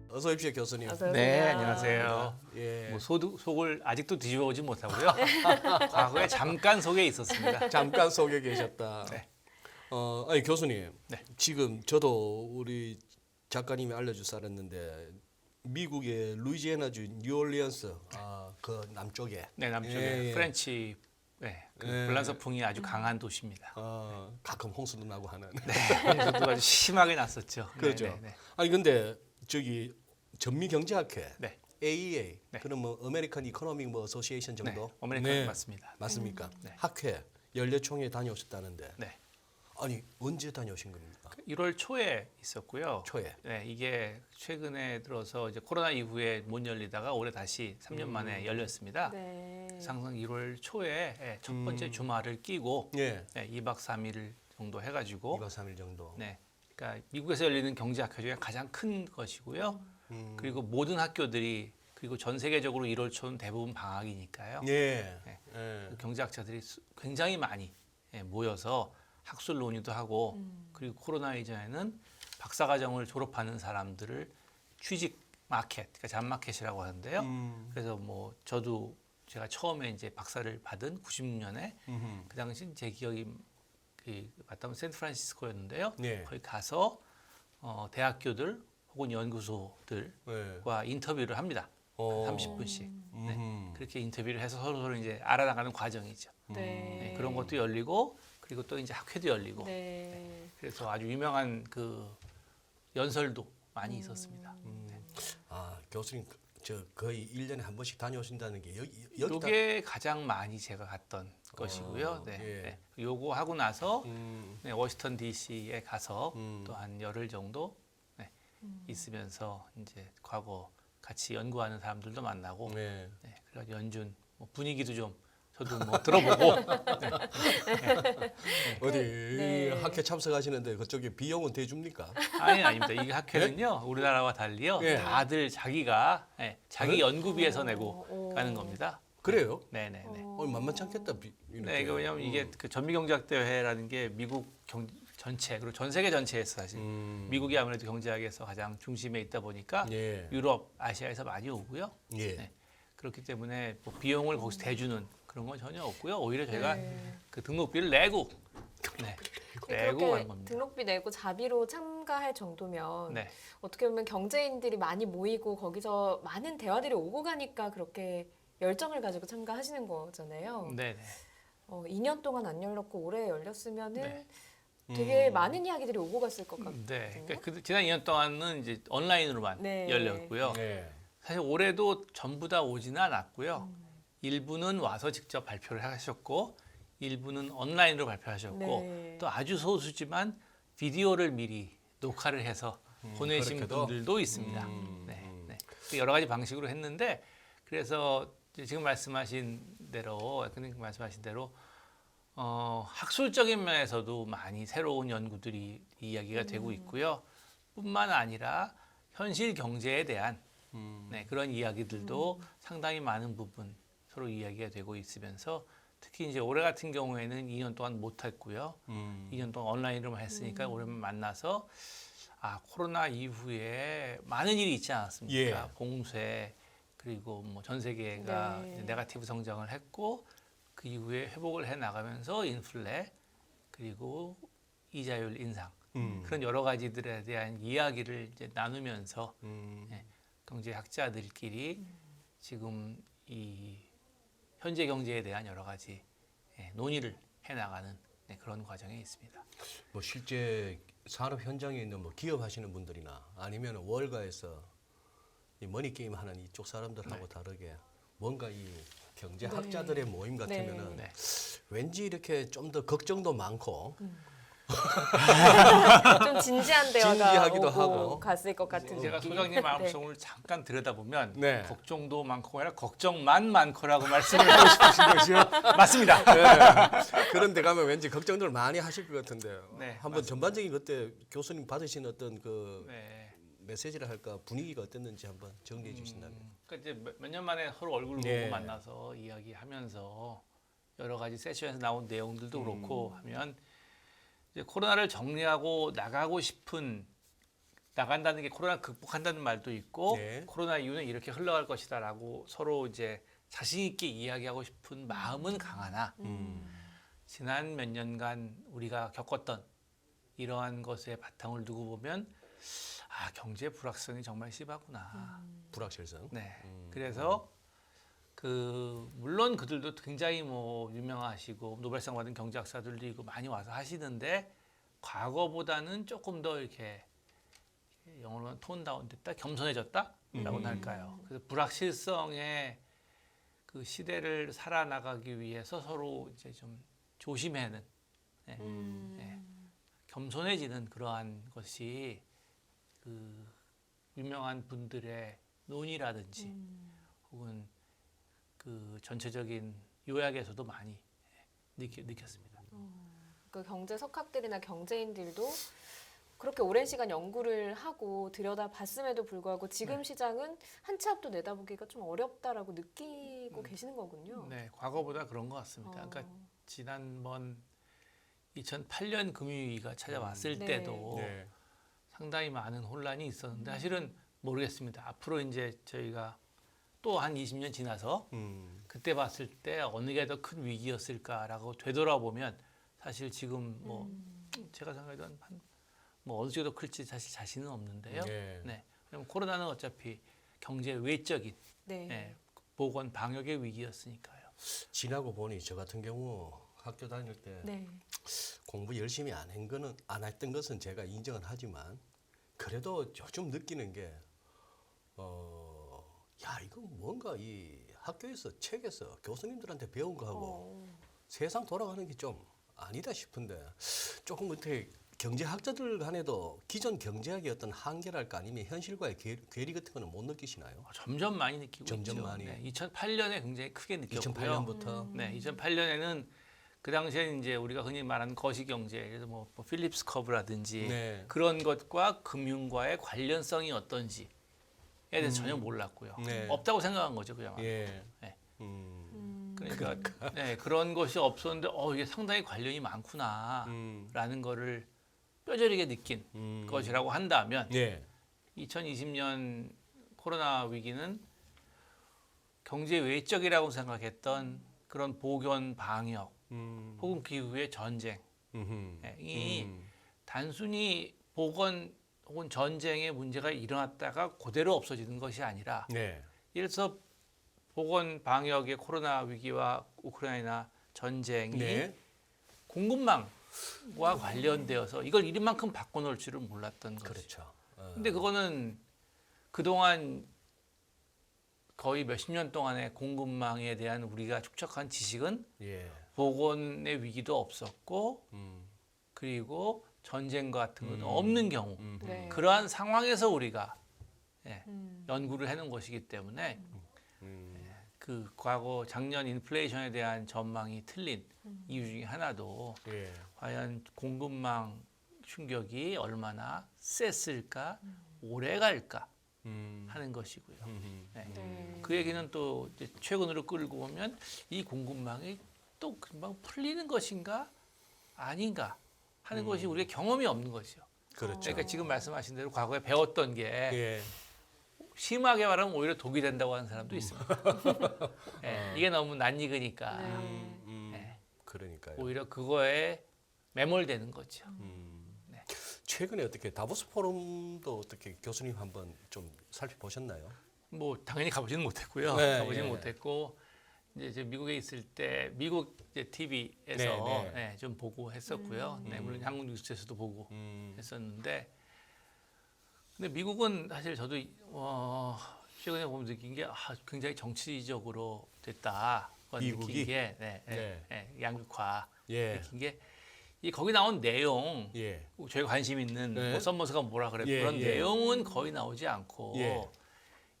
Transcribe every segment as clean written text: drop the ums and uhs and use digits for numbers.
어서 오십시오, 교수님. 어서 오세요. 네, 안녕하세요. 예. 뭐 속을 아직도 뒤집어오지 못하고요. 과거에 잠깐 속에 있었습니다. 잠깐 속에 계셨다. 네. 아니 교수님, 네. 지금 저도 우리 작가님이 알려줄 알았는데 미국의 루이지애나주 뉴올리언스, 그 남쪽에, 네, 남쪽에 예, 예. 프렌치 그 예. 불란서풍이 아주 강한 도시입니다. 가끔 홍수도 나고 하는. 네, 저도 아주 심하게 났었죠. 그렇죠. 네, 네, 아니 근데 저기 전미경제학회, 네. AEA, 네. 그럼 뭐 어메리칸 이코노믹 뭐 어소시에이션 정도? 네, 아메리칸 맞습니다. 맞습니까? 네. 학회 연례총회 다녀오셨다는데. 네. 아니 언제 다녀오신 겁니까? 1월 초에 있었고요. 초에. 네, 이게 최근에 들어서 이제 코로나 이후에 못 열리다가 올해 다시 3년 만에 열렸습니다. 네. 항상 1월 초에 첫 번째 주말을 끼고 예. 네, 2박 3일 정도 해가지고 2박 3일 정도. 네, 그러니까 미국에서 열리는 경제학회 중에 가장 큰 것이고요. 그리고 모든 학교들이 그리고 전 세계적으로 1월 초는 대부분 방학이니까요. 예. 네. 예. 그 경제학자들이 굉장히 많이 모여서 학술 논의도 하고 그리고 코로나 이전에는 박사과정을 졸업하는 사람들을 취직 마켓, 그러니까 잡마켓이라고 하는데요. 그래서 뭐 저도 제가 처음에 이제 박사를 받은 96년에 그 당시 제 기억이 맞다면 샌프란시스코였는데요. 예. 거기 가서 대학교들 혹은 연구소들과 예. 인터뷰를 합니다. 어. 30분씩. 네. 그렇게 인터뷰를 해서 서로 이제 알아나가는 과정이죠. 네. 네, 그런 것도 열리고 그리고 또 이제 학회도 열리고 네. 그래서 아주 유명한 그 연설도 많이 있었습니다. 교수님 저 거의 1년에 한 번씩 다녀오신다는 게 여기 이게 가장 많이 제가 갔던 것이고요. 네. 예. 네. 요거 하고 나서 음. 네, 워싱턴 D.C.에 가서 음. 또 한 열흘 정도 네, 있으면서 이제 과거 같이 연구하는 사람들도 만나고 네. 네, 그래서 연준 뭐 분위기도 좀 저도 뭐 들어보고 어디 네. 학회 참석하시는데 그쪽에 비용은 대줍니까? 아닙니다. 이 학회는요 우리나라와 달리요 예. 다들 자기가 자기 연구비에서 오. 내고 가는 겁니다. 그래요? 네네네. 만만치 않겠다. 이렇게. 네, 왜냐하면 이게 그 전미경제학대회라는 게 미국 전체 그리고 전 세계 전체에서 사실 미국이 아무래도 경제학에서 가장 중심에 있다 보니까 예. 유럽, 아시아에서 많이 오고요. 예. 네. 그렇기 때문에 뭐 비용을 거기서 대주는 그런 건 전혀 없고요. 오히려 저희가 네. 그 등록비를 내고 네. 내고 그렇게 가는 겁니다. 등록비 내고 자비로 참가할 정도면 네. 어떻게 보면 경제인들이 많이 모이고 거기서 많은 대화들이 오고 가니까 그렇게 열정을 가지고 참가하시는 거잖아요. 네네. 2년 동안 안 열렸고 올해 열렸으면은 네. 되게 많은 이야기들이 오고 갔을 것 같아요. 네. 그러니까 지난 2년 동안은 이제 온라인으로만 네. 열렸고요. 네. 사실 올해도 전부 다 오지는 않았고요. 일부는 와서 직접 발표를 하셨고, 일부는 온라인으로 발표하셨고, 네. 또 아주 소수지만 비디오를 미리 녹화를 해서 보내신 그렇게도? 분들도 있습니다. 네, 네. 여러 가지 방식으로 했는데, 그래서 지금 말씀하신 대로, 말씀하신 대로 학술적인 면에서도 많이 새로운 연구들이 이야기가 되고 있고요. 뿐만 아니라 현실 경제에 대한 네, 그런 이야기들도 상당히 많은 부분 서로 이야기가 되고 있으면서 특히 이제 올해 같은 경우에는 2년 동안 못했고요. 2년 동안 온라인으로만 했으니까 올해 만나서 코로나 이후에 많은 일이 있지 않았습니까? 예. 봉쇄 그리고 뭐 전 세계가 네. 이제 네거티브 성장을 했고 그 이후에 회복을 해 나가면서 인플레 그리고 이자율 인상 그런 여러 가지들에 대한 이야기를 이제 나누면서 예, 경제학자들끼리 지금 이 현재 경제에 대한 여러 가지 논의를 해나가는 그런 과정에 있습니다. 뭐 실제 산업 현장에 있는 뭐 기업 하시는 분들이나 아니면 월가에서 이 머니 게임 하는 이쪽 사람들하고 다르게 뭔가 이 경제학자들의 모임 같으면은 네. 왠지 이렇게 좀 더 걱정도 많고 좀 진지한 대화가 진지하기도 오고 하고. 갔을 것 같은 제가 느낌. 소장님 마음속을 잠깐 들여다보면 네. 걱정도 많고 아니라 걱정만 많고라고 말씀을 하고 싶으신 것이요. 맞습니다. 그런 데 가면 왠지 걱정들 많이 하실 것 같은데요. 네, 한번 전반적인 그때 교수님 받으신 어떤 그 네. 메시지라 할까 분위기가 어땠는지 한번 정리해 주신다면. 그러니까 이제 몇 년 만에 서로 얼굴 보고 네. 만나서 이야기하면서 여러 가지 세션에서 나온 내용들도 그렇고 하면 이제 코로나를 정리하고 나간다는 게 코로나 극복한다는 말도 있고 네. 코로나 이후는 이렇게 흘러갈 것이다라고 서로 이제 자신 있게 이야기하고 싶은 마음은 강하나 지난 몇 년간 우리가 겪었던 이러한 것에 바탕을 두고 보면 경제 불확성이 정말 심하구나. 불확실성. 네. 그래서 물론 그들도 굉장히 뭐 유명하시고 노벨상 받은 경제학자들도 있고 많이 와서 하시는데 과거보다는 조금 더 이렇게 영어로는 톤 다운됐다, 겸손해졌다라고나 할까요? 그래서 불확실성의 그 시대를 살아나가기 위해서 서로 이제 좀 조심해는 겸손해지는 그러한 것이 그 유명한 분들의 논의라든지 혹은 그 전체적인 요약에서도 많이 느꼈습니다. 그 경제 석학들이나 경제인들도 그렇게 오랜 시간 연구를 하고 들여다봤음에도 불구하고 지금 시장은 한 치 앞도 내다보기가 좀 어렵다라고 느끼고 계시는 거군요. 네, 과거보다 그런 것 같습니다. 그러니까 지난번 2008년 금융위기가 찾아왔을 네. 때도 네. 상당히 많은 혼란이 있었는데 사실은 모르겠습니다. 앞으로 이제 저희가 또 한 20년 지나서 그때 봤을 때 어느 게 더 큰 위기였을까라고 되돌아보면 사실 지금 뭐 제가 생각하던 뭐 어느 정도 클지 사실 자신은 없는데요. 네. 네. 왜냐면 코로나는 어차피 경제 외적인 네. 보건 방역의 위기였으니까요. 지나고 보니 저 같은 경우 학교 다닐 때 네. 공부 열심히 안 했던 것은 제가 인정은 하지만 그래도 요즘 느끼는 게 이거 뭔가 이 학교에서 책에서 교수님들한테 배운 거하고 세상 돌아가는 게 좀 아니다 싶은데 조금 어떻게 경제학자들 간에도 기존 경제학의 어떤 한계랄까 아니면 현실과의 괴리 같은 거는 못 느끼시나요? 점점 많이 느끼고 점점 있죠. 많이. 네, 2008년에 굉장히 크게 느꼈고요. 2008년부터 네, 2008년에는 그 당시에 이제 우리가 흔히 말하는 거시경제, 그래서 뭐 필립스 커브라든지 네. 그런 것과 금융과의 관련성이 어떤지에 대해서 전혀 몰랐고요. 네. 없다고 생각한 거죠, 그냥. 예. 네. 그러니까. 네, 그런 것이 없었는데 이게 상당히 관련이 많구나라는 거를 뼈저리게 느낀 것이라고 한다면 예. 2020년 코로나 위기는 경제 외적이라고 생각했던 그런 보건 방역 혹은 그 이후의 전쟁 이 단순히 보건 혹은 전쟁의 문제가 일어났다가 그대로 없어지는 것이 아니라 네. 예를 들어서 보건 방역의 코로나 위기와 우크라이나 전쟁이 네. 공급망과 관련되어서 이걸 이만큼 바꿔놓을 줄은 몰랐던 거죠. 그렇죠. 근데 그거는 그동안 거의 몇십 년 동안의 공급망에 대한 우리가 축적한 지식은 예. 보건의 위기도 없었고 그리고 전쟁 같은 건 없는 경우 네. 그러한 상황에서 우리가 연구를 해놓은 것이기 때문에 그 과거 작년 인플레이션에 대한 전망이 틀린 이유 중에 하나도 예. 과연 공급망 충격이 얼마나 셌을까 오래 갈까 하는 것이고요. 네. 네. 그 얘기는 또 이제 최근으로 끌고 오면 이 공급망이 또 금방 풀리는 것인가 아닌가 하는 것이 우리의 경험이 없는 거죠. 그렇죠. 그러니까 지금 말씀하신 대로 과거에 배웠던 게 예. 심하게 말하면 오히려 독이 된다고 하는 사람도 있습니다. 예, 이게 너무 낯익으니까 예, 그러니까요. 오히려 그거에 매몰되는 거죠. 최근에 어떻게 다보스 포럼도 어떻게 교수님 한번 좀 살펴보셨나요? 뭐 당연히 가보지는 못했고요. 네, 가보지는 예. 못했고 이제 미국에 있을 때 미국 이제 TV에서 네, 네. 좀 보고 했었고요. 네, 물론 한국 뉴스에서도 보고 했었는데 근데 미국은 사실 저도 최근에 보면 느낀 게 굉장히 정치적으로 됐다. 미국이? 느낀 게 네. 양극화 예. 느낀 게 이 거기 나온 내용 예. 저희가 관심 있는 네. 뭐 썸머스가 뭐라 그랬고 예, 그런 예. 내용은 거의 나오지 않고 예.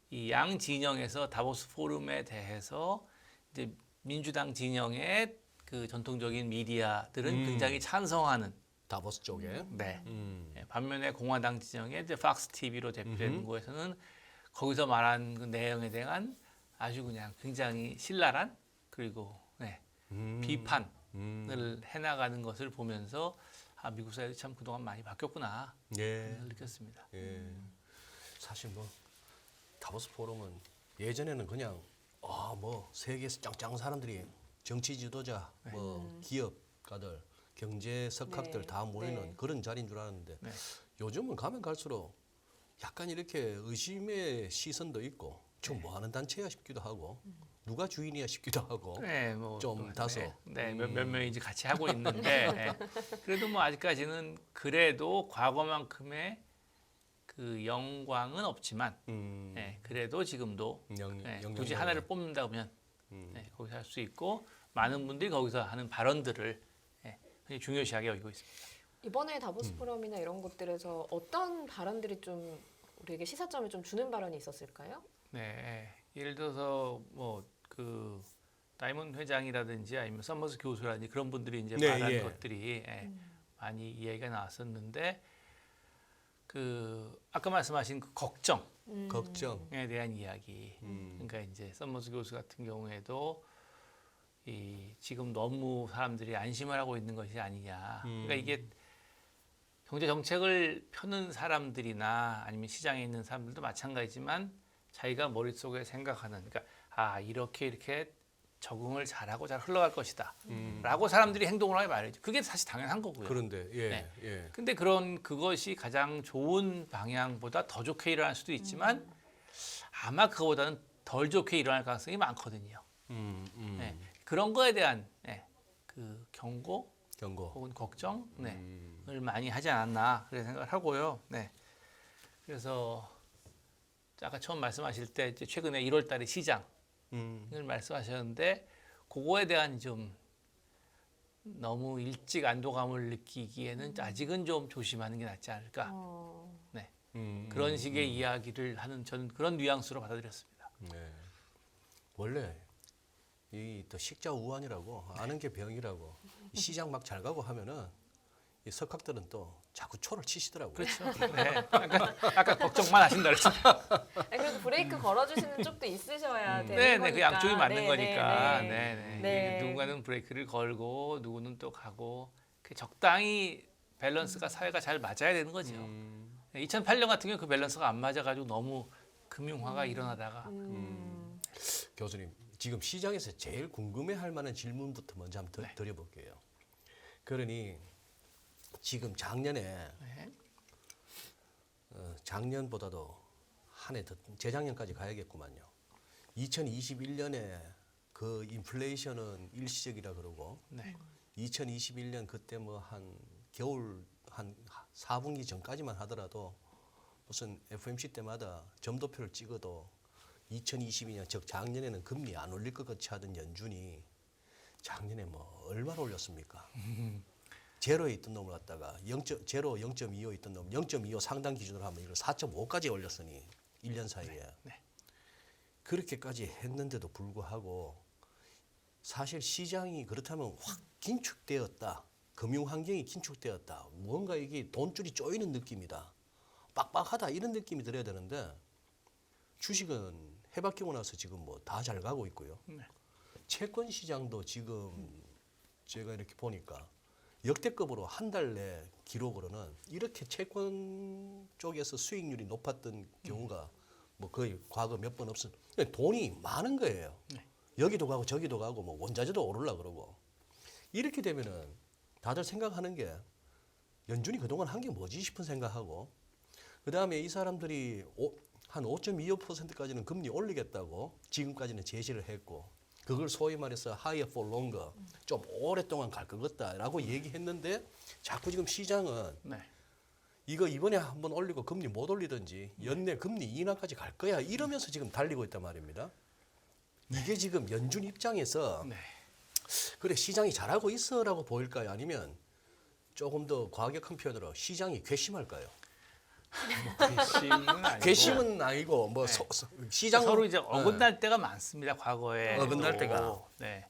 이 양 진영에서 다보스 포럼에 대해서 이제 민주당 진영의 그 전통적인 미디어들은 굉장히 찬성하는 다보스 쪽에. 네. 반면에 공화당 진영의 이제 팍스 TV로 대표되는 곳에서는 거기서 말한 그 내용에 대한 아주 그냥 굉장히 신랄한 그리고 비판을 해나가는 것을 보면서 아, 미국 사회도 참 그동안 많이 바뀌었구나 예. 느꼈습니다. 예. 사실 뭐 다보스 포럼은 예전에는 그냥 뭐 세계에서 짱짱한 사람들이 정치 지도자, 뭐 기업가들, 경제 석학들 네. 다 모이는 네. 그런 자리인 줄 알았는데 네. 요즘은 가면 갈수록 약간 이렇게 의심의 시선도 있고 좀 뭐 하는 단체야 싶기도 하고 누가 주인이야 싶기도 하고 네, 뭐 좀 다소. 몇 명이 같이 하고 있는데 네. 그래도 뭐 아직까지는 그래도 과거만큼의 그 영광은 없지만 네, 그래도 지금도 굳이 하나를 뽑는다 보면 거기서 할 수 있고 많은 분들이 거기서 하는 발언들을 굉장히 중요시하게 여기고 있습니다. 이번에 다보스 포럼이나 이런 곳들에서 어떤 발언들이 좀 우리에게 시사점을 좀 주는 발언이 있었을까요? 네, 예를 들어서 뭐 그 다이몬 회장이라든지 아니면 서머스 교수라든지 그런 분들이 이제 네, 말한 예. 것들이 많이 이야기가 나왔었는데 그 아까 말씀하신 그 걱정에 걱정. 대한 이야기. 그러니까 이제 서머스 교수 같은 경우에도 이 지금 너무 사람들이 안심을 하고 있는 것이 아니냐. 그러니까 이게 경제 정책을 펴는 사람들이나 아니면 시장에 있는 사람들도 마찬가지지만 자기가 머릿속에 생각하는 그러니까 이렇게 적응을 잘하고 잘 흘러갈 것이다 라고 사람들이 행동을 하게 말이죠. 그게 사실 당연한 거고요. 그런데 예, 네. 예. 근데 그것이 가장 좋은 방향보다 더 좋게 일어날 수도 있지만 아마 그거보다는 덜 좋게 일어날 가능성이 많거든요. 네. 그런 거에 대한 그 경고 혹은 걱정 을 많이 하지 않았나 그런 생각을 하고요. 네. 그래서 아까 처음 말씀하실 때 이제 최근에 1월달에 시장을 말씀하셨는데 그거에 대한 좀 너무 일찍 안도감을 느끼기에는 아직은 좀 조심하는 게 낫지 않을까. 네. 그런 식의 이야기를 하는 저는 그런 뉘앙스로 받아들였습니다. 네. 원래 이 또 식자우환이라고 아는 게 병이라고 이 시장 막 잘 가고 하면은 이 석학들은 또 자꾸 초를 치시더라고요. 그렇죠. 네. 아까 걱정만 하신다 그랬죠. 그래도 브레이크 걸어주시는 쪽도 있으셔야 되는 네, 거니까. 그 양쪽이 맞는 네, 거니까. 네, 네. 네. 네. 누군가는 브레이크를 걸고 누구는 또 가고 적당히 밸런스가 사회가 잘 맞아야 되는 거죠. 2008년 같은 경우 그 밸런스가 안 맞아가지고 너무 금융화가 일어나다가 교수님, 지금 시장에서 제일 궁금해할 만한 질문부터 먼저 한번 드려볼게요. 그러니 지금 작년에 작년보다도 한 해 더 재작년까지 가야겠구만요. 2021년에 그 인플레이션은 일시적이라 그러고 2021년 그때 뭐 한 겨울 한 4분기 전까지만 하더라도 무슨 FOMC 때마다 점도표를 찍어도 2022년 즉 작년에는 금리 안 올릴 것 같이 하던 연준이 작년에 뭐 얼마나 올렸습니까? 제로에 있던 놈을 갖다가 제로 0.25 있던 놈 0.25 상당 기준으로 하면 이걸 4.5까지 올렸으니 1년 사이에 그렇게까지 했는데도 불구하고 사실 시장이 그렇다면 확 긴축되었다. 금융 환경이 긴축되었다. 뭔가 이게 돈줄이 쪼이는 느낌이다. 빡빡하다 이런 느낌이 들어야 되는데 주식은 해바뀌고 나서 지금 뭐 다 잘 가고 있고요. 채권 시장도 지금 제가 이렇게 보니까 역대급으로 한 달 내 기록으로는 이렇게 채권 쪽에서 수익률이 높았던 경우가 뭐 거의 과거 몇 번 없었. 돈이 많은 거예요. 여기도 가고 저기도 가고 뭐 원자재도 오르려 그러고 이렇게 되면은 다들 생각하는 게 연준이 그동안 한 게 뭐지 싶은 생각하고 그 다음에 이 사람들이 한 5.25%까지는 금리 올리겠다고 지금까지는 제시를 했고 그걸 소위 말해서 higher for longer 좀 오랫동안 갈 것 같다라고 얘기했는데 자꾸 지금 시장은 이거 이번에 한번 올리고 금리 못 올리든지 연내 금리 인하까지 갈 거야 이러면서 지금 달리고 있단 말입니다. 이게 지금 연준 입장에서 그래 시장이 잘하고 있어라고 보일까요? 아니면 조금 더 과격한 표현으로 시장이 괘씸할까요? 괘씸은 아니고 괘씸은 아니고 뭐 시장 서로 이제 어긋날 때가 많습니다. 과거에 어긋날 때가. 네.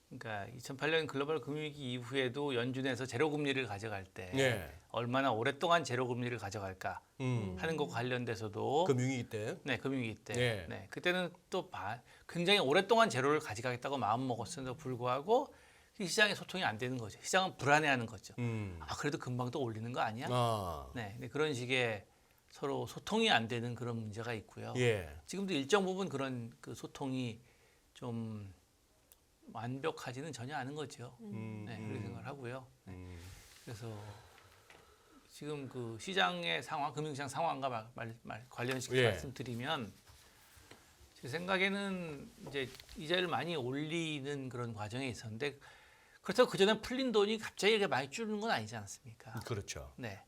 그러니까 2008년 글로벌 금융위기 이후에도 연준에서 제로 금리를 가져갈 때 얼마나 오랫동안 제로 금리를 가져갈까 하는 것과 관련돼서도 금융위기 때 금융위기 때 그때는 또 굉장히 오랫동안 제로를 가져가겠다고 마음 먹었음에도 불구하고 시장에 소통이 안 되는 거죠. 시장은 불안해하는 거죠. 음. 아 그래도 금방 또 올리는 거 아니야? 아. 네, 네, 그런 식의 서로 소통이 안 되는 그런 문제가 있고요. 예. 지금도 일정 부분 그런 그 소통이 좀 완벽하지는 전혀 않은 거죠. 네, 그렇게 생각을 하고요. 네. 그래서 지금 그 시장의 상황, 금융시장 상황과 관련시켜서 예. 말씀드리면 제 생각에는 이제 이자를 많이 올리는 그런 과정에 있었는데 그렇다고 그 전에 풀린 돈이 갑자기 이렇게 많이 줄는 건 아니지 않습니까? 그렇죠. 네,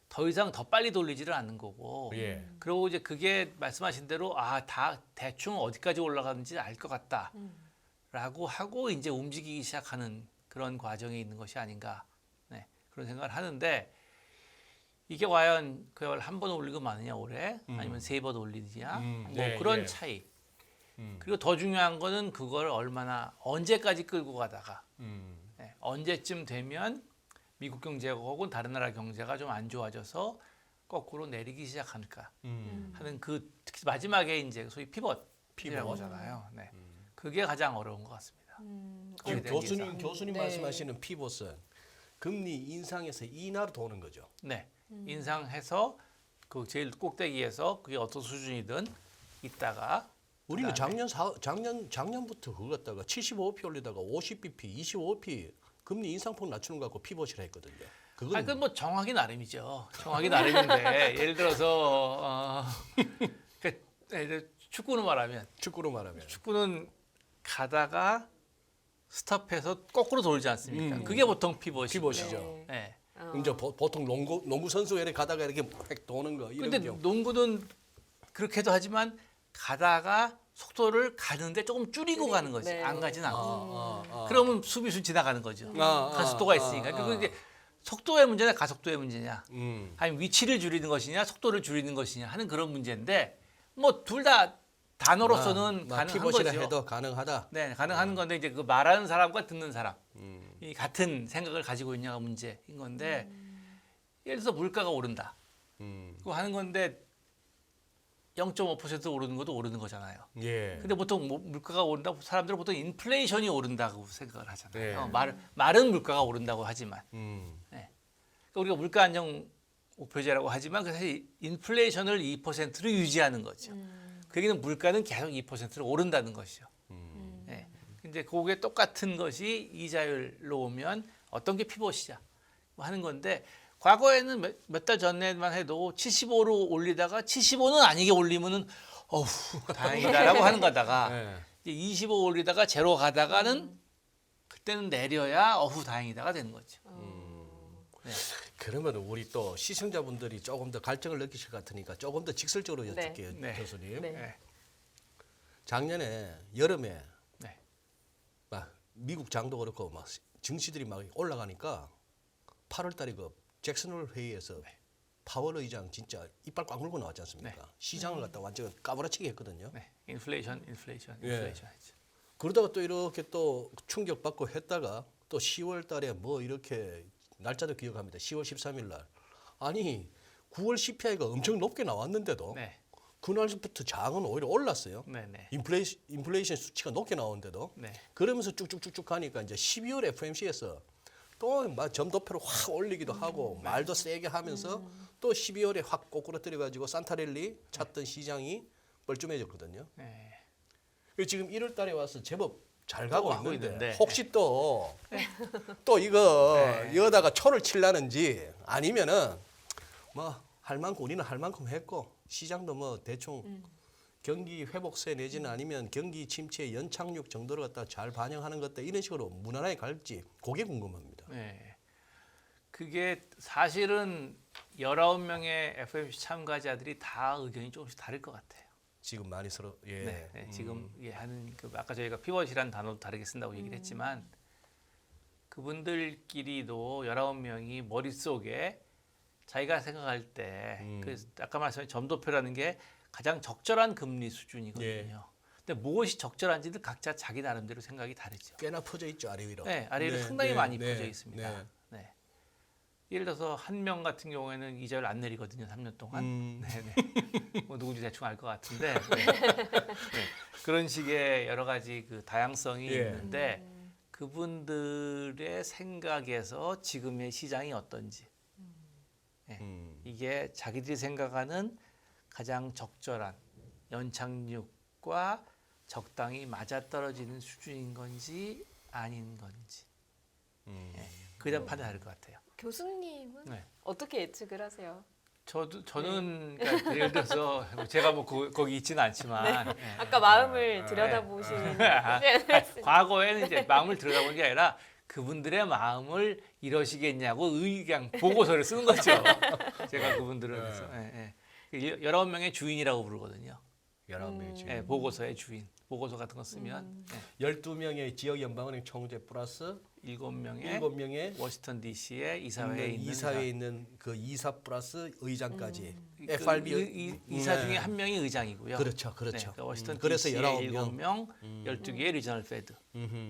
더 이상 더 빨리 돌리지를 않는 거고. 예. 그리고 이제 그게 말씀하신 대로 다 대충 어디까지 올라가는지 알 것 같다라고 하고 이제 움직이기 시작하는 그런 과정에 있는 것이 아닌가. 네, 그런 생각을 하는데 이게 과연 그걸 한 번 올리고 마느냐 올해 아니면 3번 올리느냐 뭐 네, 그런 예. 차이. 그리고 더 중요한 거는 그걸 얼마나 언제까지 끌고 가다가 네, 언제쯤 되면 미국 경제가 혹은 다른 나라 경제가 좀 안 좋아져서 거꾸로 내리기 시작할까 하는 그 특히 마지막에 이제 소위 피벗이라고 하잖아요. 네. 그게 가장 어려운 것 같습니다. 거기에 지금 대한 예상. 교수님 네. 말씀하시는 피봇은 금리 인상에서 인하로 도는 거죠. 네, 인상해서 그 제일 꼭대기에서 그게 어떤 수준이든 있다가 우리는 그다음에 작년부터 그거 갖다가 75p 올리다가 50bp, 25p 금리 인상폭 낮추는 거 갖고 피벗이라 했거든요. 그건 그건 뭐 정하기 나름이죠. 정하기 나름인데 예를 들어서 축구로 말하면 축구로 말하면 축구는 가다가 스탑해서 거꾸로 돌지 않습니까? 그게 보통 피벗이죠. 피벗이죠. 네. 이제 보통 농구 선수가 이렇게 가다가 이렇게 획 도는 거 이런 근데 경우. 농구는 그렇게도 하지만 가다가 속도를 가는데 조금 줄이고 가는 거지. 네. 안 가진 않고. 아. 그러면 수비수 지나가는 거죠. 가속도가 있으니까. 그리고 이제 속도의 문제냐 가속도의 문제냐 아니면 위치를 줄이는 것이냐 속도를 줄이는 것이냐 하는 그런 문제인데 뭐 둘 다 단어로서는 가능한 피벗이라 거죠. 해도 가능하다. 네, 가능한 건데 이제 그 말하는 사람과 듣는 사람 이 같은 생각을 가지고 있냐가 문제인 건데 예를 들어서 물가가 오른다. 그거 하는 건데 0.5% 오르는 것도 오르는 거잖아요. 예. 근데 보통 물가가 오른다 사람들은 보통 인플레이션이 오른다고 생각을 하잖아요. 네. 말은 물가가 오른다고 하지만 그러니까 우리가 물가 안정 목표제라고 하지만 사실 인플레이션을 2%로 유지하는 거죠. 그 얘기는 물가는 계속 2%로 오른다는 것이죠. 네. 근데 그게 똑같은 것이 이자율로 오면 어떤 게 피벗이냐 뭐 하는 건데 과거에는 몇 달 전에만 해도 75로 올리다가 75는 아니게 올리면은 어후 다행이다라고 하는 거다가 네. 이제 25 올리다가 제로 가다가는 그때는 내려야 어후 다행이다가 되는 거죠. 네. 그러면 우리 또 시청자분들이 조금 더 갈증을 느끼실 것 같으니까 조금 더 직설적으로 네. 여쭙게요, 네. 교수님. 네. 네. 작년에 여름에 네. 막 미국 장도 그렇고 막 증시들이 막 올라가니까 8월달에 그 잭슨홀 회의에서 파월 의장 진짜 이빨 꽉 물고 나왔지 않습니까? 시장을 갖다 완전 까무라치게 했거든요. 네. 인플레이션 예. 했죠. 그러다가 또 이렇게 또 충격받고 했다가 또 10월달에 뭐 이렇게 날짜도 기억합니다. 10월 13일 날 아니 9월 CPI가 엄청 높게 나왔는데도 네. 그날부터 장은 오히려 올랐어요. 네, 네. 인플레이션 수치가 높게 나오는데도 네. 그러면서 쭉쭉쭉쭉 가니까 이제 12월 FMC에서 또 막 점도표를 확 올리기도 하고 말도 세게 하면서 또 12월에 확 꼬꾸라뜨려 가지고 산타랠리 찾던 시장이 뻘쭘해졌거든요. 네. 그리고 지금 1월 달에 와서 제법 잘 가고 하고 있는데 있는데. 혹시 또 이거 네. 여다가 초를 칠라는지 아니면은 뭐 할 만큼 우리는 할 만큼 했고 시장도 뭐 대충 경기 회복세 내지는 아니면 경기 침체 연착륙 정도를 갖다 잘 반영하는 것들 이런 식으로 무난하게 갈지 그게 궁금합니다. 네. 그게 사실은 19명의 FOMC 참가자들이 다 의견이 조금씩 다를 것 같아요. 지금 많이 서로 예. 네, 네. 지금 하는 그 아까 저희가 피벗이라는 단어도 다르게 쓴다고 얘기를 했지만 그분들끼리도 19명이 머릿속에 자기가 생각할 때 그 아까 말씀하신 점도표라는 게 가장 적절한 금리 수준이거든요. 예. 근데 무엇이 적절한지는 각자 자기 나름대로 생각이 다르죠. 꽤나 퍼져 있죠 아래 위로. 네, 아래로 네, 상당히 네, 많이 네, 퍼져 있습니다. 네. 네. 예를 들어서 한 명 같은 경우에는 이자를 안 내리거든요, 3년 동안. 네, 네. 뭐 누군지 대충 알 것 같은데 네. 네. 그런 식의 여러 가지 그 다양성이 예. 있는데 그분들의 생각에서 지금의 시장이 어떤지 이게 자기들이 생각하는 가장 적절한 연착륙과 적당히 맞아떨어지는 수준인 건지 아닌 건지 그에 대한 판단이 다를 것 같아요. 교수님은 네. 어떻게 예측을 하세요? 저는 그러니까 예를 들어서 제가 뭐 거기 있지는 않지만 예. 아까 마음을 들여다보시는 과거에는 이제 마음을 들여다보는 게 아니라 그분들의 마음을 이러시겠냐고 그냥 보고서를 쓰는 거죠. 제가 그분들을 그래서 19명의 주인이라고 부르거든요. 11명의 주인. 예, 보고서의 주인. 보고서 같은 거 쓰면 12명의 지역 연방은행 총재 플러스 7명의 7명의 워싱턴 DC의 이사회에 있는 이사회에 있는 그 이사 플러스 의장까지 그 FRB 이사 중에 한 명이 의장이고요. 그렇죠, 네, 그렇죠. 그러니까 워싱턴 그래서 DC의 19명. 7명, 12개의 리저널 페드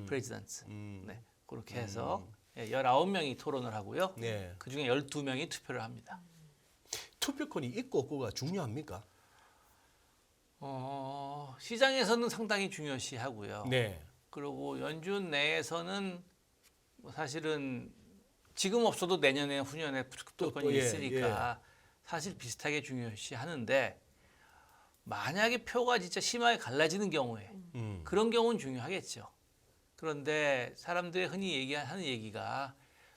프레지던트. 네, 그렇게 해서 19명이 토론을 하고요. 네. 그 중에 12명이 투표를 합니다. 투표권이 있고 없고가 중요합니까? 시장에서는 상당히 중요시하고요. 네. 그리고 연준 내에서는 뭐 사실은 지금 없어도 내년에 후년에 투표권이 예, 있으니까 사실 비슷하게 중요시하는데 만약에 표가 진짜 심하게 갈라지는 경우에 그런 경우는 중요하겠죠. 그런데 사람들이 흔히 하는 얘기가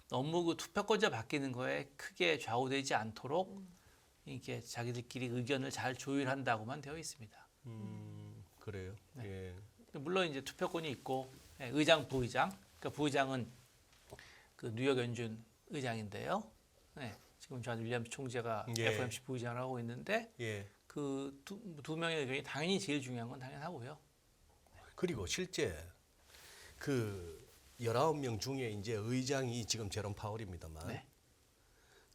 너무 그 투표권자 바뀌는 거에 크게 좌우되지 않도록 이렇게 자기들끼리 의견을 잘 조율한다고만 되어 있습니다. 그래요. 예. 물론 이제 투표권이 있고 의장, 부의장. 그러니까 부의장은 그 뉴욕 연준 의장인데요. 지금 존 윌리엄스 총재가 예. FOMC 부의장을 하고 있는데 예. 그 두 명의 의견이 당연히 제일 중요한 건 당연하고요. 그리고 실제 그 19명 중에 이제 의장이 지금 제롬 파월입니다만 네.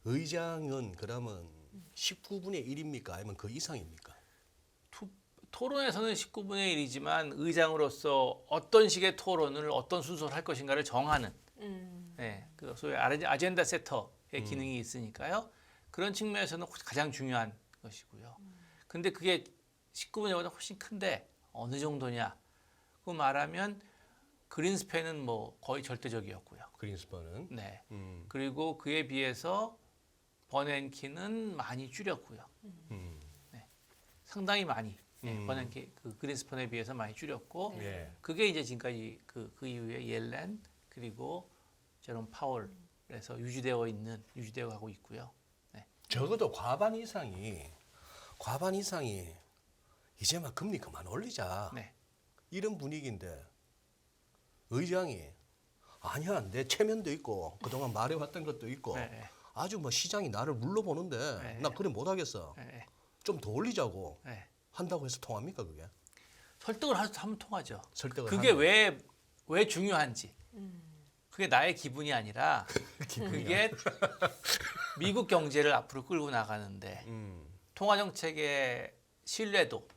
의장은 그러면 19분의 1입니까? 아니면 그 이상입니까? 토론에서는 19분의 1이지만 의장으로서 어떤 식의 토론을 어떤 순서로 할 것인가를 정하는 그 소위 아젠다 세터의 기능이 있으니까요. 그런 측면에서는 가장 중요한 것이고요. 근데 그게 19분의 1보다 훨씬 큰데 어느 정도냐? 그 말하면 그린스팬은 뭐 거의 절대적이었고요. 그린스판은. 네. 그리고 그에 비해서 버냉키는 많이 줄였고요. 상당히 많이. 버냉키 그 그린스판에 비해서 많이 줄였고 예. 그게 이제 지금까지 그 이후에 옐렌 그리고 제롬 파월에서 유지되어 가고 있고요. 적어도 과반 이상이 이제 막 금리 그만 올리자. 네. 이런 분위기인데 의장이 아니야 내 체면도 있고 그동안 말해왔던 것도 있고 네. 아주 뭐 시장이 나를 물러보는데 네. 나 그래 못하겠어. 네. 좀 더 올리자고 네. 한다고 해서 통합니까 그게? 설득을 하면 통하죠. 설득을 그게 하면. 왜 중요한지. 그게 나의 기분이 아니라 그게 미국 경제를 앞으로 끌고 나가는데 통화 정책의 신뢰도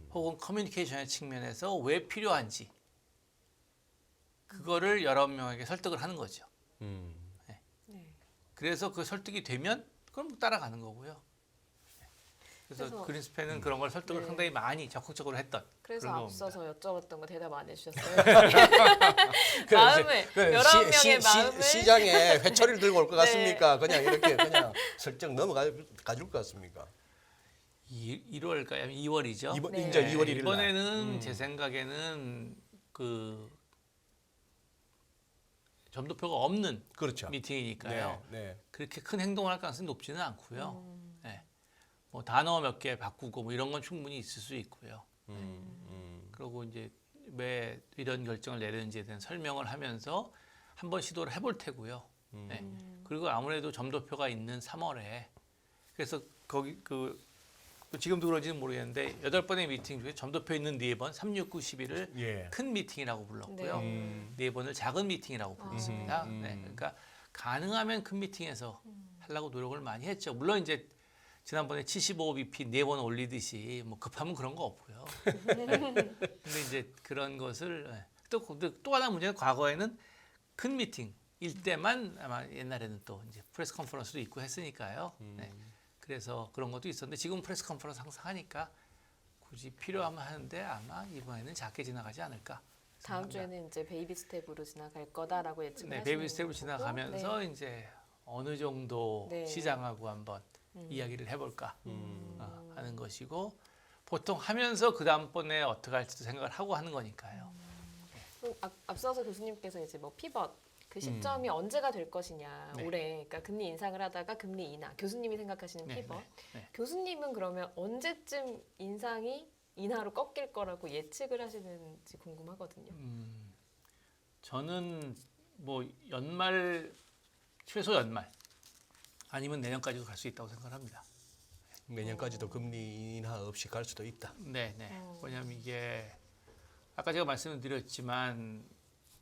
혹은 커뮤니케이션의 측면에서 왜 필요한지 그거를 여러 명에게 설득을 하는 거죠. 네. 그래서 그 설득이 되면 그럼 따라가는 거고요. 그래서 그린스팬은 그런 걸 설득을 네. 상당히 많이 적극적으로 했던 그래서 그런 앞서서 여쭤봤던 거 대답 안 해주셨어요. 그 마음을 그 19명의 마음을 시장에 회초리를 들고 올 것 네. 같습니까? 그냥 이렇게 그냥 슬쩍 넘어가 가줄 것 같습니까? 1월까요? 2월이죠. 네. 이제 2월 1일 이번에는 제 생각에는 그 점도표가 없는 그렇죠. 미팅이니까요. 네. 그렇게 큰 행동을 할 가능성이 높지는 않고요. 네. 뭐 단어 몇 개 바꾸고 뭐 이런 건 충분히 있을 수 있고요. 그리고 이제 왜 이런 결정을 내렸는지에 대한 설명을 하면서 한번 시도를 해볼 테고요. 네. 그리고 아무래도 점도표가 있는 3월에 그래서 거기 지금도 그런지는 모르겠는데 8번의 미팅 중에 점도표 있는 4번, 3, 6, 9, 11을 예. 큰 미팅이라고 불렀고요. 네. 4번을 작은 미팅이라고 불렀습니다. 네. 그러니까 가능하면 큰 미팅에서 하려고 노력을 많이 했죠. 물론 이제 지난번에 75bp 4번 올리듯이 뭐 급하면 그런 거 없고요. 근데 이제 그런 것을 또 하나 문제는 과거에는 큰 미팅일 때만 아마 옛날에는 또 이제 프레스 컨퍼런스도 있고 했으니까요. 네. 그래서 그런 것도 있었는데 지금 프레스 컨퍼런스 항상 하니까 굳이 필요하면 하는데 아마 이번에는 작게 지나가지 않을까 다음 생각합니다. 주에는 이제 베이비 스텝으로 지나갈 거다라고 예측을 네, 하시는 베이비 스텝으로 거고. 지나가면서 이제 어느 정도 네. 시장하고 한번 음. 이야기를 해볼까 하는 것이고 보통 하면서 그 다음번에 어떻게 할지도 생각을 하고 하는 거니까요. 그럼 앞서서 교수님께서 이제 뭐 피벗 그 시점이 언제가 될 것이냐 네. 올해 그러니까 금리 인상을 하다가 금리 인하 교수님이 생각하시는 네, 피벗 네. 교수님은 그러면 언제쯤 인상이 인하로 꺾일 거라고 예측을 하시는지 궁금하거든요. 저는 뭐 연말 최소 연말 아니면 내년까지도 갈 수 있다고 생각합니다. 내년까지도 금리 인하 없이 갈 수도 있다. 네, 네. 왜냐하면 이게 아까 제가 말씀을 드렸지만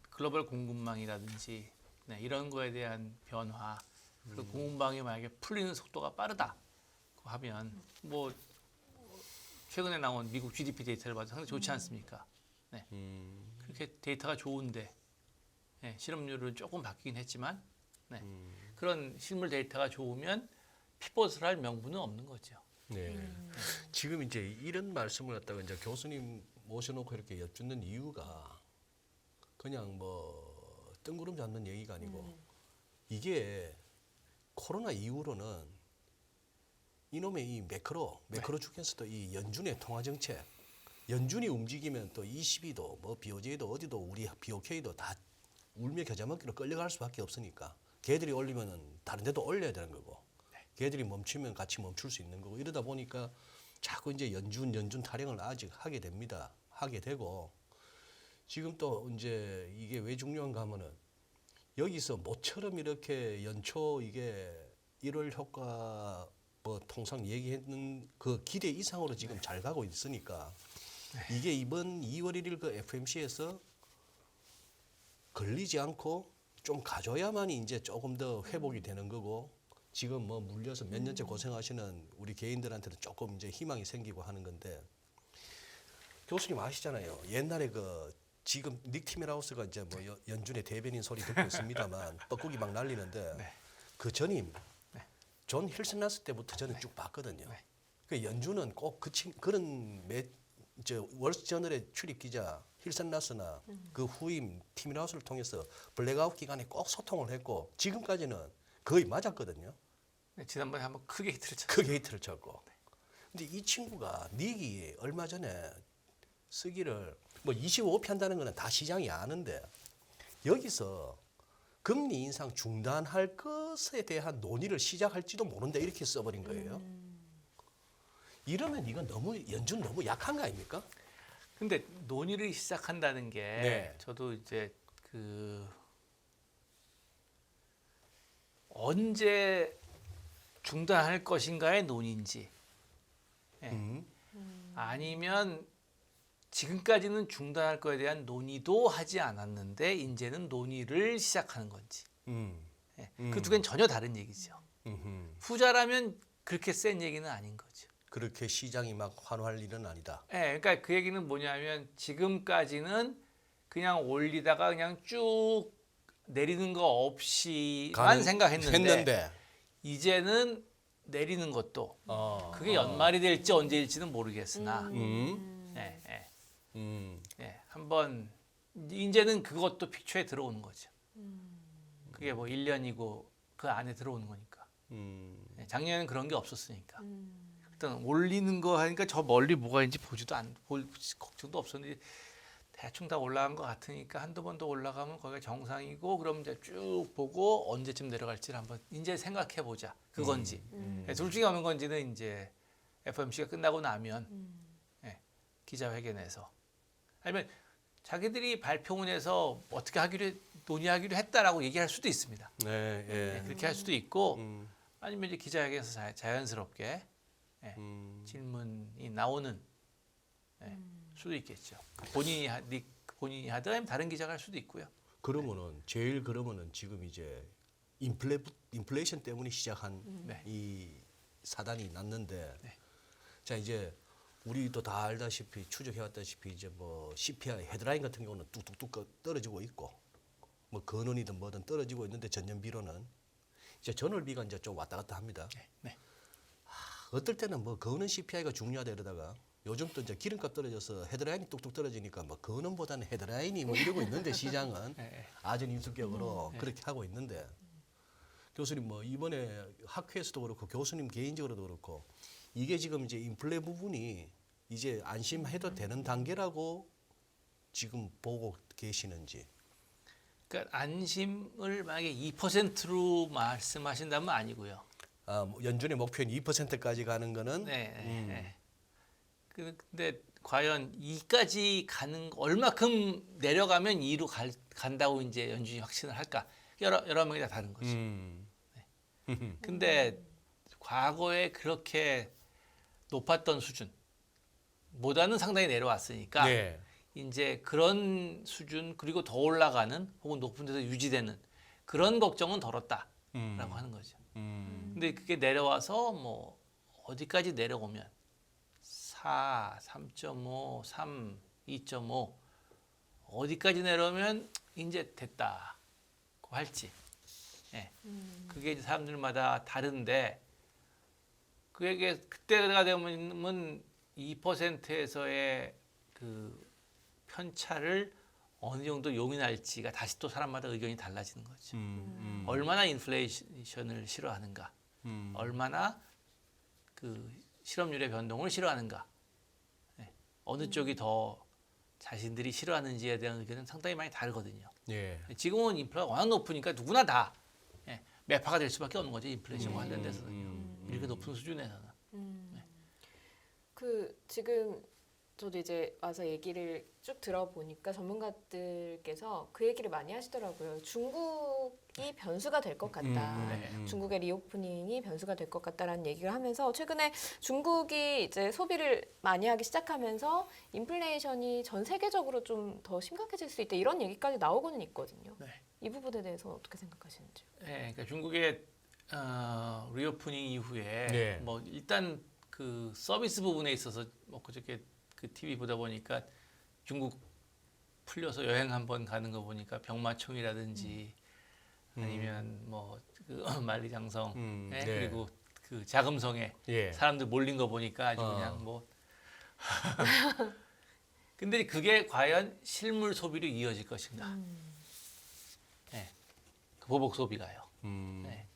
글로벌 공급망이라든지 네, 이런 거에 대한 변화 그리고 공급망이 만약에 풀리는 속도가 빠르다 하면 뭐 최근에 나온 미국 GDP 데이터를 봐도 상당히 좋지 않습니까? 네. 그렇게 데이터가 좋은데 네, 실업률은 조금 바뀌긴 했지만 네. 그런 실물 데이터가 좋으면 피벗을 할 명분은 없는 거죠. 네. 지금 이제 이런 말씀을 갖다가 이제 교수님 모셔놓고 이렇게 여쭙는 이유가 그냥 뭐 뜬구름 잡는 얘기가 아니고 이게 코로나 이후로는 이놈의 이 매크로 중에서도 이 연준의 통화 정책, 연준이 움직이면 또 ECB도 뭐 BOJ도 어디도 우리 BOK도 다 울며 겨자 먹기로 끌려갈 수밖에 없으니까 걔들이 올리면은 다른 데도 올려야 되는 거고 걔들이 멈추면 같이 멈출 수 있는 거고 이러다 보니까 자꾸 이제 연준 타령을 아직 하게 됩니다. 하게 되고 지금 또 이제 이게 왜 중요한가 하면은 여기서 모처럼 이렇게 연초 이게 1월 효과 뭐 통상 얘기했는 그 기대 이상으로 지금 잘 가고 있으니까 이게 이번 2월 1일 그 FMC에서 걸리지 않고 좀 가져야만이 이제 조금 더 회복이 되는 거고 지금 뭐 물려서 몇 년째 고생하시는 우리 개인들한테는 조금 이제 희망이 생기고 하는 건데 교수님 아시잖아요. 옛날에 그 지금 닉 티멜하우스가 이제 뭐 연준의 대변인 소리 듣고 있습니다만 뻐꾸기 막 날리는데 그 전임 존 힐슨 났을 때부터 저는 쭉 봤거든요. 그 연준은 꼭 그런 월스저널의 출입 기자 힐슨 나스나 그 후임 티멜하우스를 통해서 블랙아웃 기간에 꼭 소통을 했고 지금까지는 거의 맞았거든요. 네, 지난번에 한번 크게 히트를 쳤죠. 크게 히트를 쳤고. 근데 이 친구가 닉이 얼마 전에 쓰기를 뭐 25피 한다는 거는 다 시장이 아는데 여기서 금리 인상 중단할 것에 대한 논의를 시작할지도 모른다 이렇게 써버린 거예요. 이러면 이건 연준 너무 약한 거 아닙니까? 근데 논의를 시작한다는 게 네. 저도 이제 그 언제 중단할 것인가의 논의인지 예. 아니면 지금까지는 중단할 거에 대한 논의도 하지 않았는데 이제는 논의를 시작하는 건지 예. 그 두 개는 전혀 다른 얘기죠. 후자라면 그렇게 센 얘기는 아닌 거죠. 그렇게 시장이 막 환호할 일은 아니다. 예, 그러니까 그 얘기는 뭐냐면 지금까지는 그냥 올리다가 그냥 쭉 내리는 거 없이만 생각했는데 이제는 내리는 것도 그게 연말이 될지 언제일지는 모르겠으나 예, 예, 예, 한번 이제는 그것도 픽처에 들어오는 거죠. 그게 뭐 1년이고 그 안에 들어오는 거니까. 예, 작년에는 그런 게 없었으니까. 일단 올리는 거 하니까 저 멀리 뭐가 있는지 볼 걱정도 없었는데 대충 다 올라간 것 같으니까 한두 번 더 올라가면 거기가 정상이고 그럼 이제 쭉 보고 언제쯤 내려갈지를 한번 이제 생각해 보자. 그건지 둘 중에 어느 건지는 이제 FOMC가 끝나고 나면 예, 기자회견에서 아니면 자기들이 발표문에서 어떻게 논의하기로 했다라고 얘기할 수도 있습니다. 네, 예. 그렇게 할 수도 있고 아니면 이제 기자회견에서 자연스럽게 예, 질문이 나오는 예, 수도 있겠죠. 본인이 하든 아니면 다른 기자가 할 수도 있고요. 그러면은 지금 이제 인플레이션 때문에 시작한 네. 이 사단이 났는데 네. 자 이제 우리도 다 알다시피 추적해왔다시피 이제 뭐 CPI 헤드라인 같은 경우는 뚝뚝뚝 떨어지고 있고 뭐 근원이든 뭐든 떨어지고 있는데 전년비로는 이제 전월비가 이제 좀 왔다 갔다 합니다. 네. 네. 어떨 때는 뭐 거는 CPI가 중요하다 이러다가 요즘 또 이제 기름값 떨어져서 헤드라인이 뚝뚝 떨어지니까 뭐 근원보다는 헤드라인이 뭐 이러고 있는데 시장은 아전 인수격으로 그렇게 하고 있는데 교수님 뭐 이번에 학회에서도 그렇고 교수님 개인적으로도 그렇고 이게 지금 이제 인플레 부분이 이제 안심해도 되는 단계라고 지금 보고 계시는지. 그러니까 안심을 만약에 2%로 말씀하신다면 아니고요. 아, 뭐 연준의 목표인 2%까지 가는 거는 네. 근데 과연 2까지 가는 얼마큼 내려가면 2로 간다고 이제 연준이 확신을 할까? 여러 명이 다 다른 거죠. 근데 과거에 그렇게 높았던 수준보다는 상당히 내려왔으니까 네. 이제 그런 수준 그리고 더 올라가는 혹은 높은 데서 유지되는 그런 걱정은 덜었다라고 하는 거죠. 근데 그게 내려와서 뭐 어디까지 내려오면 4, 3.5, 3, 2.5 어디까지 내려오면 이제 됐다고 할지. 예. 그게 이제 사람들마다 다른데 그게 그때가 되면 2%에서의 그 편차를 어느 정도 용인할지가 다시 또 사람마다 의견이 달라지는 거죠. 얼마나 인플레이션을 싫어하는가, 얼마나 그 실업률의 변동을 싫어하는가, 네. 어느 쪽이 더 자신들이 싫어하는지에 대한 의견은 상당히 많이 다르거든요. 예. 지금은 인플레가 워낙 높으니까 누구나 다 매파가 될 수밖에 없는 거죠. 인플레이션 관련돼서는요. 이렇게 높은 수준에서는. 그 지금 저도 이제 와서 얘기를 쭉 들어보니까 전문가들께서 그 얘기를 많이 하시더라고요. 중국이 변수가 될 것 같다. 중국의 리오프닝이 변수가 될 것 같다라는 얘기를 하면서 최근에 중국이 이제 소비를 많이 하기 시작하면서 인플레이션이 전 세계적으로 좀 더 심각해질 수 있다 이런 얘기까지 나오고는 있거든요. 네. 이 부분에 대해서 어떻게 생각하시는지요? 네, 그러니까 중국의 리오프닝 이후에 네. 뭐 일단 그 서비스 부분에 있어서 뭐 그저께 그 TV 보다 보니까 중국 풀려서 여행 한번 가는 거 보니까 병마총이라든지 아니면 뭐 그 만리장성 네. 그리고 그 자금성에 예. 사람들 몰린 거 보니까 아주 그냥 뭐 근데 그게 과연 실물 소비로 이어질 것인가? 네. 그 보복 소비가요. 네.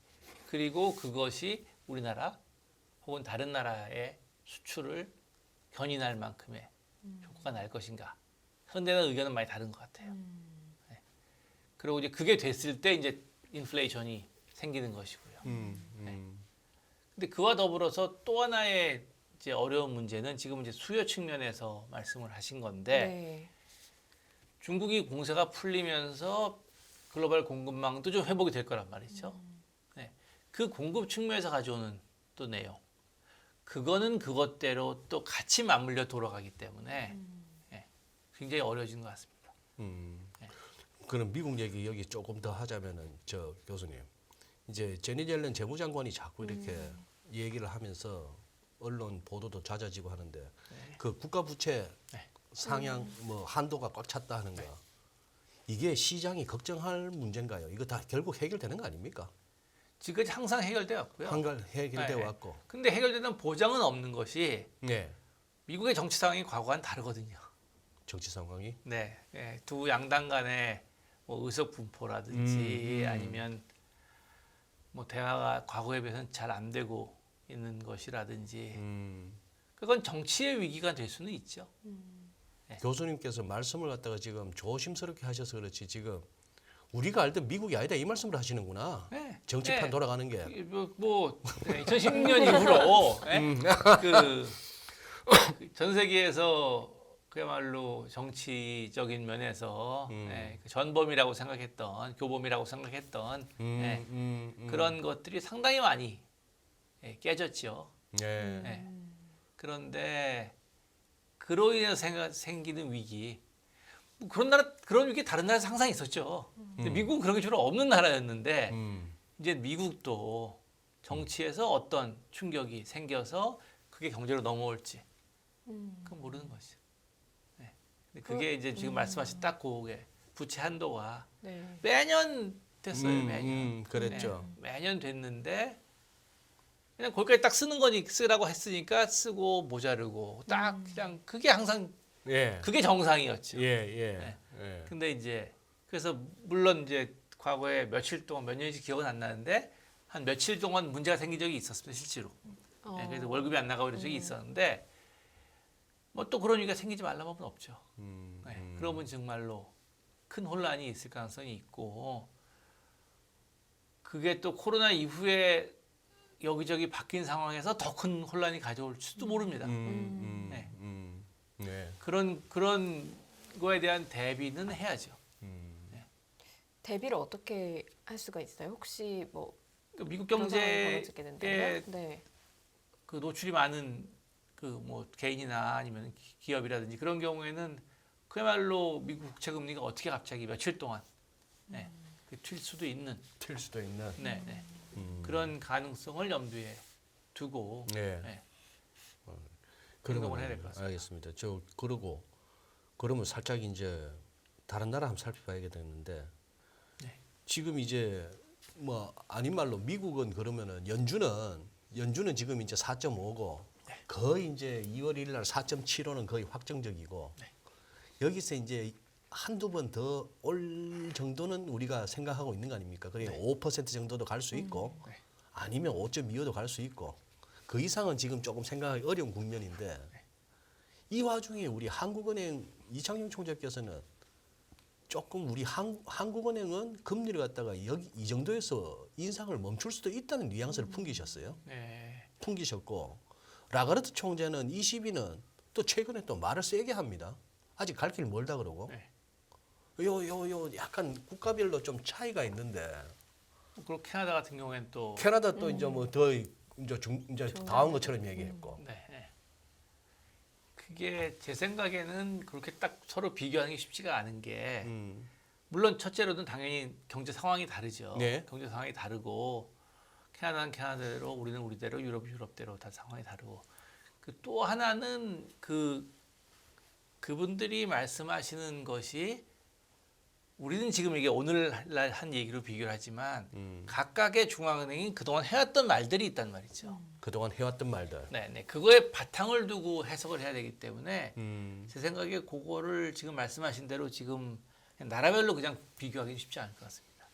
그리고 그것이 우리나라 혹은 다른 나라의 수출을 견인할 만큼의 효과가 날 것인가? 그런 데는 의견은 많이 다른 것 같아요. 네. 그리고 이제 그게 됐을 때 이제 인플레이션이 생기는 것이고요. 네. 근데 그와 더불어서 또 하나의 이제 어려운 문제는 지금 이제 수요 측면에서 말씀을 하신 건데 네. 중국이 공세가 풀리면서 글로벌 공급망도 좀 회복이 될 거란 말이죠. 네. 그 공급 측면에서 가져오는 또 내용. 그거는 그것대로 또 같이 맞물려 돌아가기 때문에 네. 굉장히 어려워진 것 같습니다. 그럼 미국 얘기 여기 조금 더 하자면은 저 교수님 이제 제니 옐런 재무장관이 자꾸 이렇게 얘기를 하면서 언론 보도도 잦아지고 하는데 그 국가 부채 상향 뭐 한도가 꽉 찼다 하는 거 이게 시장이 걱정할 문제인가요? 이거 다 결국 해결되는 거 아닙니까? 지금까지 항상 해결돼 왔고요. 한갈 해결돼 네. 왔고. 근데 해결되는 보장은 없는 것이 네. 미국의 정치 상황이 과거와는 다르거든요. 정치 상황이. 네, 두 양당 간의 뭐 의석 분포라든지 아니면 뭐 대화가 과거에 비해서는 잘 안 되고 있는 것이라든지 그건 정치의 위기가 될 수는 있죠. 교수님께서 말씀을 갖다가 지금 조심스럽게 하셔서 그렇지 지금 우리가 알던 미국이 아니다 이 말씀을 하시는구나. 네. 정치판 네. 돌아가는 게. 2016년 이후로 전 세계에서 그야말로 정치적인 면에서 그 전범이라고 생각했던 교범이라고 생각했던 그런 것들이 상당히 많이 깨졌죠. 네. 그런데 그로 인해서 생기는 위기 뭐 그런 위기 다른 나라에서 항상 있었죠. 근데 미국은 그런 게 주로 없는 나라였는데 이제 미국도 정치에서 어떤 충격이 생겨서 그게 경제로 넘어올지 그건 모르는 것이죠. 네. 근데 그게 이제 지금 말씀하신 딱 그게 부채 한도가 네. 매년 됐어요. 매년. 그랬죠. 네, 매년 됐는데 그냥 거기까지 딱 쓰는 거니 쓰라고 했으니까 쓰고 모자르고 딱 그냥 그게 항상 예. 그게 정상이었죠. 예, 예. 네. 예. 근데 이제 그래서 물론 이제 과거에 며칠 동안 몇 년인지 기억은 안 나는데 한 며칠 동안 문제가 생긴 적이 있었습니다 실제로. 네, 그래서 월급이 안 나가고 이런 적이 있었는데 뭐 또 그런 일이 생기지 말라면 없죠. 네, 그러면 정말로 큰 혼란이 있을 가능성이 있고 그게 또 코로나 이후에 여기저기 바뀐 상황에서 더 큰 혼란이 가져올 수도 모릅니다. 네. 네. 그런 거에 대한 대비는 해야죠. 대비를 어떻게 할 수가 있어요? 혹시 뭐 그 미국 그런 상황이 경제에 벌어지게 된다면? 네. 그 노출이 많은 그 뭐 개인이나 아니면 기업이라든지 그런 경우에는 그야말로 미국 국채 금리가 어떻게 갑자기 며칠 동안 튈 수도 있는 튈 수도 있는. 네. 그런 가능성을 염두에 두고 네. 네. 그러면 해야 될 것 같습니다. 알겠습니다. 그러면 살짝 이제 다른 나라 한번 살펴봐야 되는데 네. 지금 이제 뭐 아닌 말로 미국은 그러면은 연준은 지금 이제 4.5고 거의 이제 2월 1일 날 4.75는 거의 확정적이고 여기서 이제 한두 번 더 올 정도는 우리가 생각하고 있는 거 아닙니까? 그러니까 5% 정도도 갈 수 있고 아니면 5.25도 갈 수 있고 그 이상은 지금 조금 생각하기 어려운 국면인데 이 와중에 우리 한국은행 이창용 총재께서는 조금 우리 한국은행은 금리를 갖다가 여기 이 정도에서 인상을 멈출 수도 있다는 뉘앙스를 풍기셨어요. 네. 풍기셨고 라가르트 총재는 22는 또 최근에 또 말을 세게 합니다. 아직 갈 길 멀다 그러고. 네. 요 약간 국가별로 좀 차이가 있는데 그리고 캐나다 같은 경우에는 또 캐나다 또 이제 뭐 더 이제 다운 것처럼 얘기했고. 네. 그게 제 생각에는 그렇게 딱 서로 비교하는 게 쉽지가 않은 게 물론 첫째로는 당연히 경제 상황이 다르죠. 네. 경제 상황이 다르고 캐나다는 캐나다대로 우리는 우리대로 유럽대로 다 상황이 다르고 그 또 하나는 그분들이 말씀하시는 것이 우리는 지금 이게 오늘날 한 얘기로 비교를 하지만 각각의 중앙은행이 그동안 해왔던 말들이 있단 말이죠. 그동안 해왔던 말들. 네. 그거에 바탕을 두고 해석을 해야 되기 때문에 제 생각에 그거를 지금 말씀하신 대로 지금 그냥 나라별로 그냥 비교하기 쉽지 않을 것 같습니다.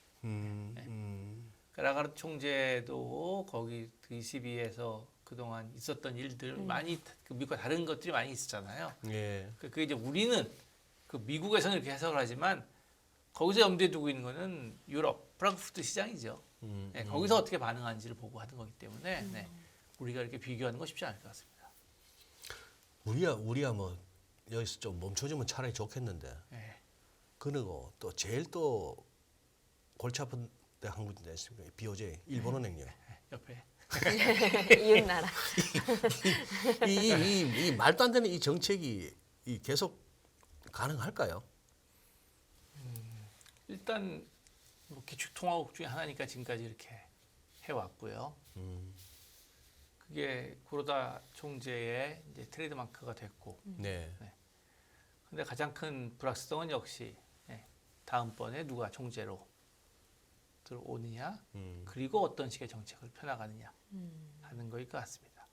라가르트 총재도 거기 ECB에서 그동안 있었던 일들 많이 그 미국과 다른 것들이 많이 있었잖아요. 예. 그 이제 우리는 그 미국에서는 이렇게 해석을 하지만 거기서 염두에 두고 있는 거는 유럽 프랑크푸르트 시장이죠. 네, 거기서 어떻게 반응하는지를 보고 하는 거기 때문에 네, 우리가 이렇게 비교하는 건 쉽지 않을 것 같습니다. 우리야 뭐 여기서 좀 멈춰주면 차라리 좋겠는데. 네. 그리고 또 제일 또 골치 아픈 데 한 군데 있습니다. BOJ 일본은행요. 옆에 이웃 나라. 이 말도 안 되는 이 정책이 계속 가능할까요? 일단 뭐 기축통화국 중에 하나니까 지금까지 이렇게 해왔고요. 그게 구로다 총재의 이제 트레이드마크가 됐고, 네. 근데 가장 큰 불확실성은 역시 다음번에 누가 총재로 들어오느냐, 그리고 어떤 식의 정책을 펴나가느냐 하는 거일 것 같습니다.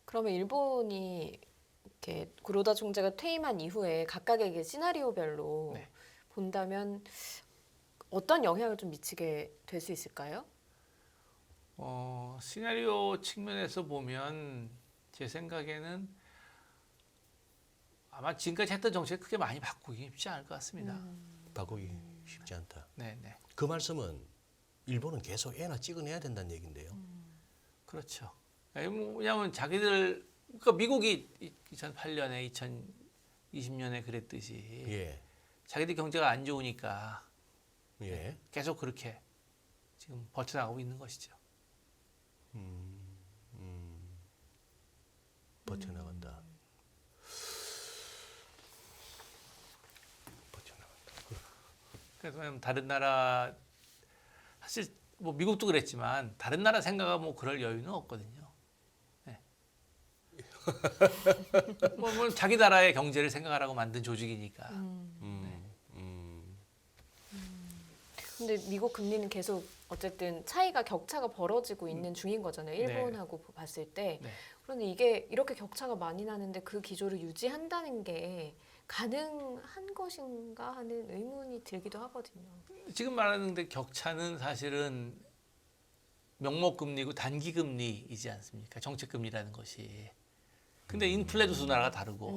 그러면 일본이 이렇게 구로다 총재가 퇴임한 이후에 각각의 이게 시나리오별로 네. 본다면 어떤 영향을 좀 미치게 될 수 있을까요? 시나리오 측면에서 보면 제 생각에는 아마 지금까지 했던 정책 크게 많이 바꾸기 쉽지 않을 것 같습니다. 바꾸기 쉽지 않다. 네. 그 말씀은 일본은 계속 애나 찍어내야 된다는 얘긴데요. 그렇죠. 왜냐하면 자기들 그러니까 미국이 2008년에 2020년에 그랬듯이 예. 자기들 경제가 안 좋으니까 예. 계속 그렇게 지금 버텨나가고 있는 것이죠. 버텨나간다. 버텨나간다. 그래서 왜냐면 다른 나라 사실 뭐 미국도 그랬지만 다른 나라 생각하면 뭐 그럴 여유는 없거든요. 네. 뭐 자기 나라의 경제를 생각하라고 만든 조직이니까. 근데 미국 금리는 계속 어쨌든 차이가 격차가 벌어지고 있는 중인 거잖아요. 일본하고 봤을 때. 네. 그런데 이게 이렇게 격차가 많이 나는데 그 기조를 유지한다는 게 가능한 것인가 하는 의문이 들기도 하거든요. 지금 말하는데 격차는 사실은 명목금리고 단기금리이지 않습니까? 정책금리라는 것이. 근데 인플레도 두 나라가 다르고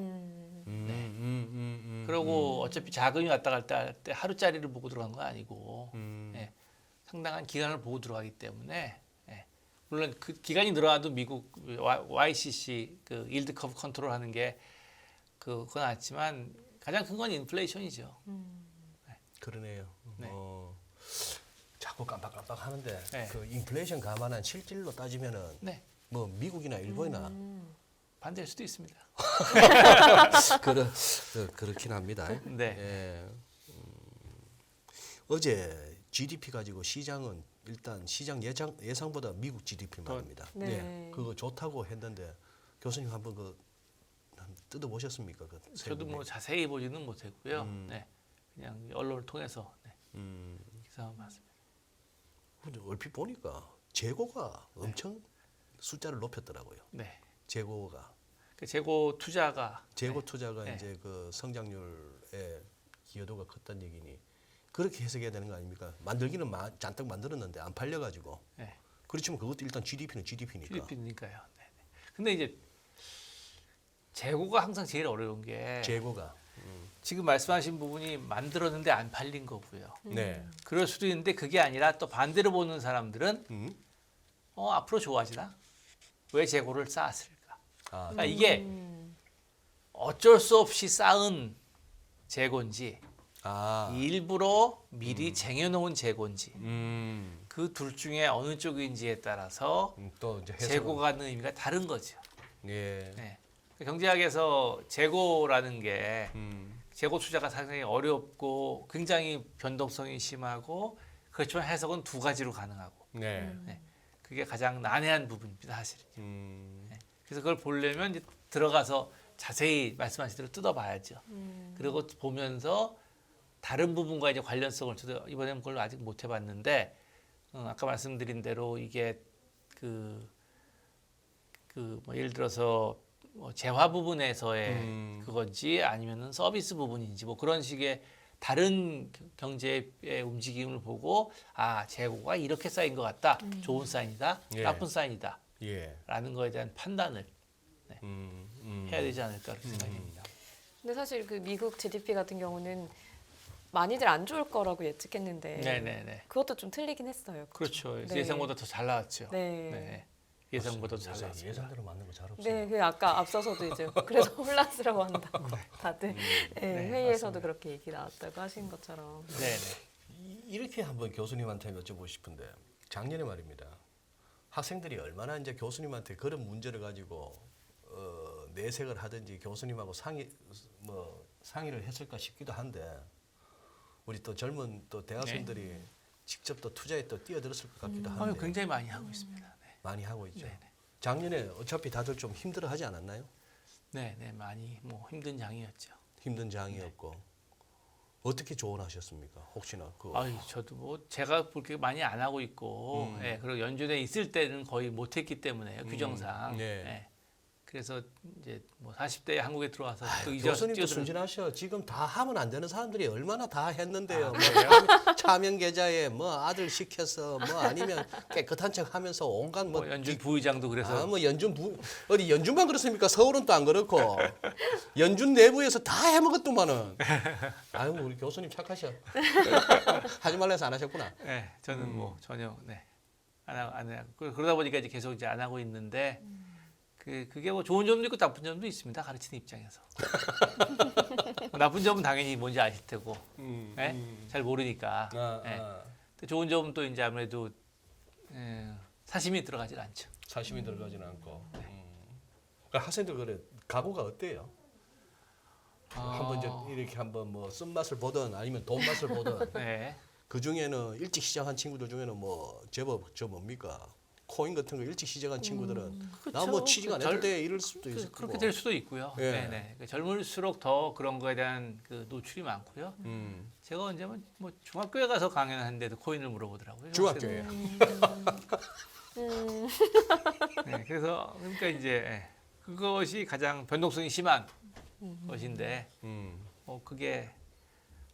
그리고 어차피 자금이 왔다 갔다 할 때 하루짜리를 보고 들어간 건 아니고 예, 상당한 기간을 보고 들어가기 때문에 예, 물론 그 기간이 늘어나도 미국 YCC 그 일드 커브 컨트롤하는 게 그건 맞지만 가장 큰 건 인플레이션이죠. 그러네요. 네. 자꾸 깜빡깜빡 하는데 네. 그 인플레이션 감안한 실질로 따지면은 네, 뭐 미국이나 일본이나 반대일 수도 있습니다. 그렇긴 합니다. 네. 예. 어제 GDP 가지고 시장은 일단 시장 예상보다 미국 GDP만 합니다. 네. 그거 좋다고 했는데 교수님 한번 뜯어 보셨습니까? 저도 뭐 자세히 보지는 못했고요. 네, 그냥 언론을 통해서 기사만 봤습니다. 근데 얼핏 보니까 재고가 엄청 숫자를 높였더라고요. 네, 재고가 그 재고 투자가 재고 투자가 네. 이제 그 성장률에 기여도가 컸다는 얘기니 그렇게 해석해야 되는 거 아닙니까? 만들기는 잔뜩 만들었는데 안 팔려가지고. 네. 그렇지만 그것도 일단 GDP는 GDP니까. 필리핀이니까요. 네. 네. 근데 이제 재고가 항상 제일 어려운 게 재고가. 지금 말씀하신 부분이 만들었는데 안 팔린 거고요. 네. 그럴 수도 있는데 그게 아니라 또 반대로 보는 사람들은 앞으로 좋아지나? 왜 재고를 쌓았을까? 아, 그러니까 이게 어쩔 수 없이 쌓은 재고인지 일부러 미리 쟁여놓은 재고인지 그 둘 중에 어느 쪽인지에 따라서 또 이제 해석은. 재고가 갖는 의미가 다른 거죠. 예. 네. 경제학에서 재고라는 게 음. 재고 투자가 상당히 어렵고 굉장히 변동성이 심하고 그렇지만 해석은 두 가지로 가능하고 네. 네. 그게 가장 난해한 부분입니다, 사실은. 음. 그래서 그걸 보려면 이제 들어가서 자세히 말씀하신 대로 뜯어봐야죠. 그리고 보면서 다른 부분과 이제 관련성을 이번에는 그걸 아직 못 해봤는데 아까 말씀드린 대로 이게 뭐 예를 들어서 뭐 재화 부분에서의 그건지 아니면은 서비스 부분인지 뭐 그런 식의 다른 경제의 움직임을 보고 재고가 이렇게 쌓인 것 같다. 좋은 사인이다. 예. 나쁜 사인이다. 예. 라는 거에 대한 판단을 해야 되지 않을까 그렇게 생각합니다. 근데 사실 그 미국 GDP 같은 경우는 많이들 안 좋을 거라고 예측했는데 네네네. 그것도 좀 틀리긴 했어요. 그렇죠. 네. 예상보다 더 잘 나왔죠. 네. 네. 예상보다 더 잘 요새 나왔습니다. 예상대로 맞는 거 잘 없어요. 네, 그 아까 앞서서도 이제 그래서 혼란스러워한다고 다들 네, 회의에서도 그렇게 얘기 나왔다고 하신 것처럼. 네네. 이렇게 한번 교수님한테 여쭤보고 싶은데 작년에 말입니다. 학생들이 얼마나 이제 교수님한테 그런 문제를 가지고 내색을 하든지 교수님하고 상의를 했을까 싶기도 한데 우리 또 젊은 또 대학생들이 직접 또 투자에 또 뛰어들었을 것 같기도 한데 굉장히 많이 하고 있습니다. 네. 많이 하고 있죠. 네네. 작년에 어차피 다들 좀 힘들어하지 않았나요? 네, 많이 뭐 힘든 장이었죠. 힘든 장이었고 어떻게 조언하셨습니까? 혹시나 저도 뭐 제가 그렇게 많이 안 하고 있고, 그리고 연준에 있을 때는 거의 못했기 때문에요, 규정상. 네. 네. 그래서 이제 뭐 40대에 한국에 들어와서 또 교수님도 순진하셔. 지금 다 하면 안 되는 사람들이 얼마나 다 했는데요. 뭐 차명 계좌에 뭐 아들 시켜서 뭐 아니면 깨끗한 척 하면서 온갖 뭐 연준 부의장도 그래서 뭐 어디 연준만 그렇습니까? 서울은 또 안 그렇고 연준 내부에서 다 해먹었더만은. 아유 우리 교수님 착하셔. 하지 말라 해서 안 하셨구나. 네, 저는 뭐 전혀 안 하고 그러다 보니까 이제 계속 이제 안 하고 있는데. 그게 뭐 좋은 점도 있고 나쁜 점도 있습니다. 가르치는 입장에서. 나쁜 점은 당연히 뭔지 아실 테고, 잘 모르니까. 근데 좋은 점은 또 이제 아무래도 사심이 들어가질 않죠. 사심이 들어가지는 않고. 그러니까 학생들 그래 각오가 어때요? 한번 이렇게 한번 뭐 쓴맛을 보든 아니면 돈맛을 보든 네. 그 중에는 일찍 시작한 친구들 중에는 뭐 제법 뭡니까 코인 같은 거 일찍 시작한 친구들은 나 그렇죠. 뭐 취직 안 해도 돼 이럴 수도 있을 그렇게 거고. 될 수도 있고요. 예. 네네. 젊을수록 더 그런 거에 대한 그 노출이 많고요. 제가 언제 뭐 중학교에 가서 강연하는데도 코인을 물어보더라고요. 중학교에. 네, 그래서 그러니까 이제 그것이 가장 변동성이 심한 것인데 그게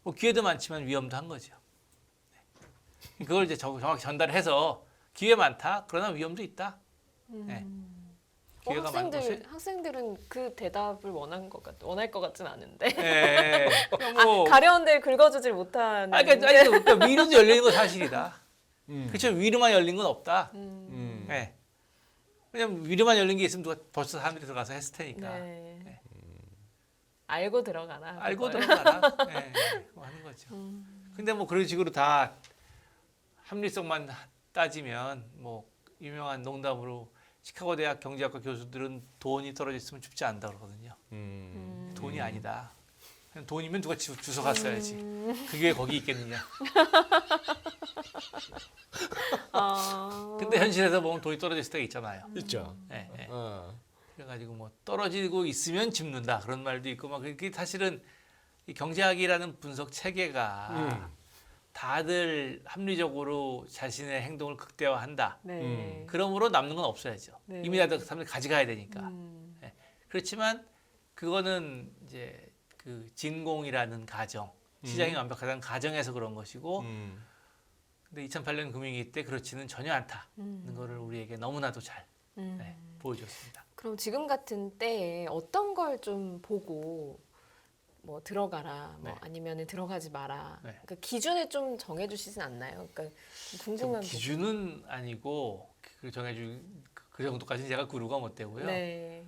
뭐 기회도 많지만 위험도 한 거죠. 네. 그걸 이제 정확히 전달해서 기회 많다. 그러나 위험도 있다. 네. 기회가 많은 곳에. 학생들은 그 대답을 원할 것 같진 않은데 예. 뭐 가려운 데를 긁어주질 못하는. 그러니까 위로도 열리는 건 사실이다. 그렇죠. 위로만 열린 건 없다. 예. 왜냐면 위로만 열린 게 있으면 누가 벌써 사람들이 들어가서 했을 테니까. 네. 네. 알고 들어가나. 알고 그걸. 들어가라. 예. 뭐 하는 거죠. 근데 뭐 그런 식으로 다 합리성만 따지면 뭐 유명한 농담으로 시카고 대학 경제학과 교수들은 돈이 떨어졌으면 죽지 않는다 그러거든요. 돈이 아니다. 그냥 돈이면 누가 주워 갔어야지. 그게 거기 있겠느냐. 근데 현실에서 보면 돈이 떨어졌을 때가 있잖아요. 있죠. 예, 예. 어. 그래가지고 뭐 떨어지고 있으면 짚는다 그런 말도 있고 막 그게 사실은 이 경제학이라는 분석 체계가 다들 합리적으로 자신의 행동을 극대화한다. 네. 그러므로 남는 건 없어야죠. 네. 이미 다들 사람들이 가져가야 되니까. 예. 그렇지만 그거는 이제 그 진공이라는 가정, 시장이 완벽하다는 가정에서 그런 것이고, 근데 2008년 금융위기 때 그렇지는 전혀 않다는 거를 우리에게 너무나도 잘 보여줬습니다. 그럼 지금 같은 때에 어떤 걸 좀 보고 뭐 들어가라, 뭐 네. 아니면은 들어가지 마라. 네. 그러니까 기준을 좀 정해주시진 않나요? 그러니까 좀 좀 궁금한 기준은 아니고 그 정해준 그 정도까지는 제가 구루가 못 되고요. 네.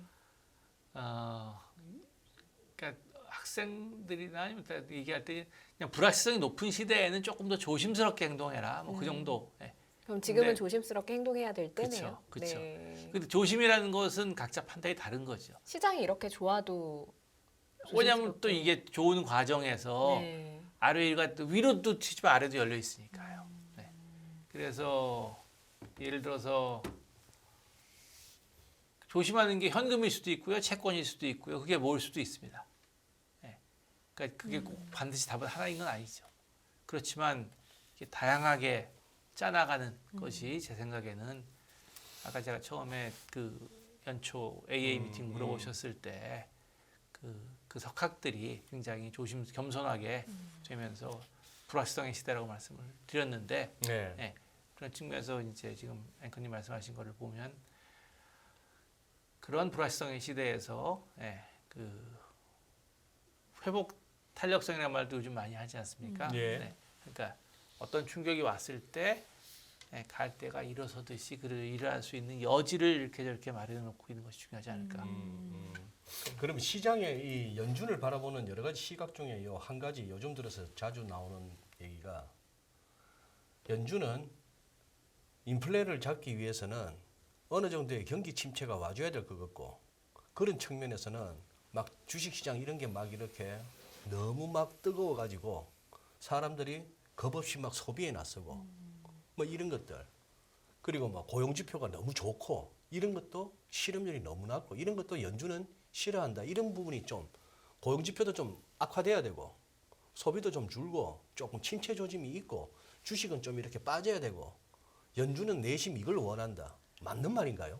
그러니까 학생들이나 아니면 얘기할 때 그냥 불확실성이 높은 시대에는 조금 더 조심스럽게 행동해라. 뭐 그 정도. 예. 그럼 지금은 근데- 조심스럽게 행동해야 될 때네요. 그쵸. 네. 근데 조심이라는 것은 각자 판단이 다른 거죠. 시장이 이렇게 좋아도 왜냐하면 또 조심스럽게. 이게 좋은 과정에서 네. 아래 위가 또 위로도 튀지만 아래도 열려 있으니까요. 네. 그래서 예를 들어서 조심하는 게 현금일 수도 있고요, 채권일 수도 있고요, 그게 뭘 수도 있습니다. 네. 그러니까 그게 꼭 반드시 답은 하나인 건 아니죠. 그렇지만 이게 다양하게 짜나가는 것이 제 생각에는 아까 제가 처음에 그 연초 AA 미팅 물어보셨을 때 그 석학들이 굉장히 겸손하게 되면서 불확실성의 시대라고 말씀을 드렸는데 네. 네, 그런 측면에서 이제 지금 앵커님 말씀하신 거를 보면 그런 불확실성의 시대에서 그 회복 탄력성이라는 말도 요즘 많이 하지 않습니까? 예. 네, 그러니까 어떤 충격이 왔을 때 갈 때가 일어서듯이 그를 일어날 수 있는 여지를 이렇게 저렇게 마련해 놓고 있는 것이 중요하지 않을까. 그럼 시장의 이 연준을 바라보는 여러 가지 시각 중에 요 한 가지 요즘 들어서 자주 나오는 얘기가 연준은 인플레를 잡기 위해서는 어느 정도의 경기 침체가 와줘야 될 것 같고 그런 측면에서는 막 주식시장 이런 게 막 이렇게 너무 막 뜨거워가지고 사람들이 겁없이 막 소비에 나서고 뭐 이런 것들 그리고 막 고용지표가 너무 좋고 이런 것도 실업률이 너무 낮고 이런 것도 연준은 싫어한다. 이런 부분이 좀 고용지표도 좀 악화돼야 되고 소비도 좀 줄고 조금 침체 조짐이 있고 주식은 좀 이렇게 빠져야 되고 연준은 내심 이걸 원한다. 맞는 말인가요?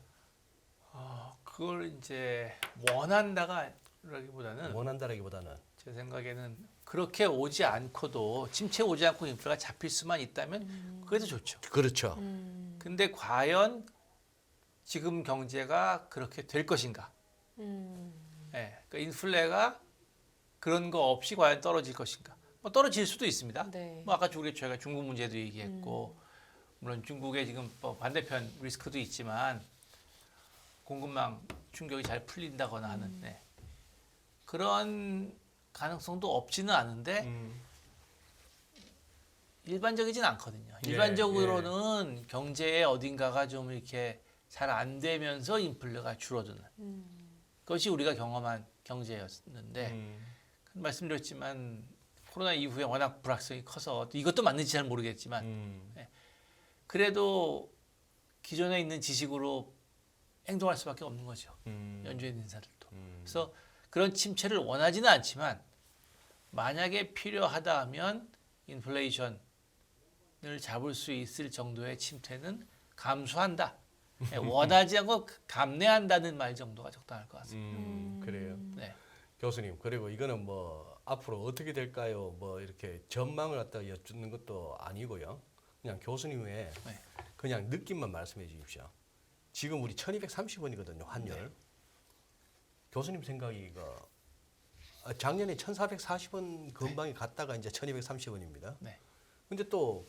그걸 이제 원한다라기보다는 원한다라기보다는 제 생각에는 그렇게 오지 않고도 침체 오지 않고 인플레가 잡힐 수만 있다면 그게 더 좋죠. 그렇죠. 근데 과연 지금 경제가 그렇게 될 것인가? 그러니까 인플레가 그런 거 없이 과연 떨어질 것인가? 뭐 떨어질 수도 있습니다. 네. 뭐 아까 저희가 중국 문제도 얘기했고 물론 중국의 지금 뭐 반대편 리스크도 있지만 공급망 충격이 잘 풀린다거나 하는 그런 가능성도 없지는 않은데 일반적이진 않거든요. 예, 일반적으로는 경제의 어딘가가 좀 이렇게 잘 안 되면서 인플레가 줄어드는 것이 우리가 경험한 경제였는데 말씀드렸지만 코로나 이후에 워낙 불확실성이 커서 이것도 맞는지 잘 모르겠지만 그래도 기존에 있는 지식으로 행동할 수밖에 없는 거죠. 연주에 있는 인사들도. 그래서 그런 침체를 원하지는 않지만 만약에 필요하다 하면 인플레이션을 잡을 수 있을 정도의 침체는 감수한다. 원하지 않고 감내한다는 말 정도가 적당할 것 같습니다. 그래요. 네. 교수님, 그리고 이거는 뭐 앞으로 어떻게 될까요? 뭐 이렇게 전망을 갖다 여쭙는 것도 아니고요. 그냥 교수님의 네. 그냥 느낌만 말씀해 주십시오. 지금 우리 1230원이거든요, 환율. 네. 교수님 생각이 작년에 1440원 근방에 갔다가 이제 1230원입니다. 네. 근데 또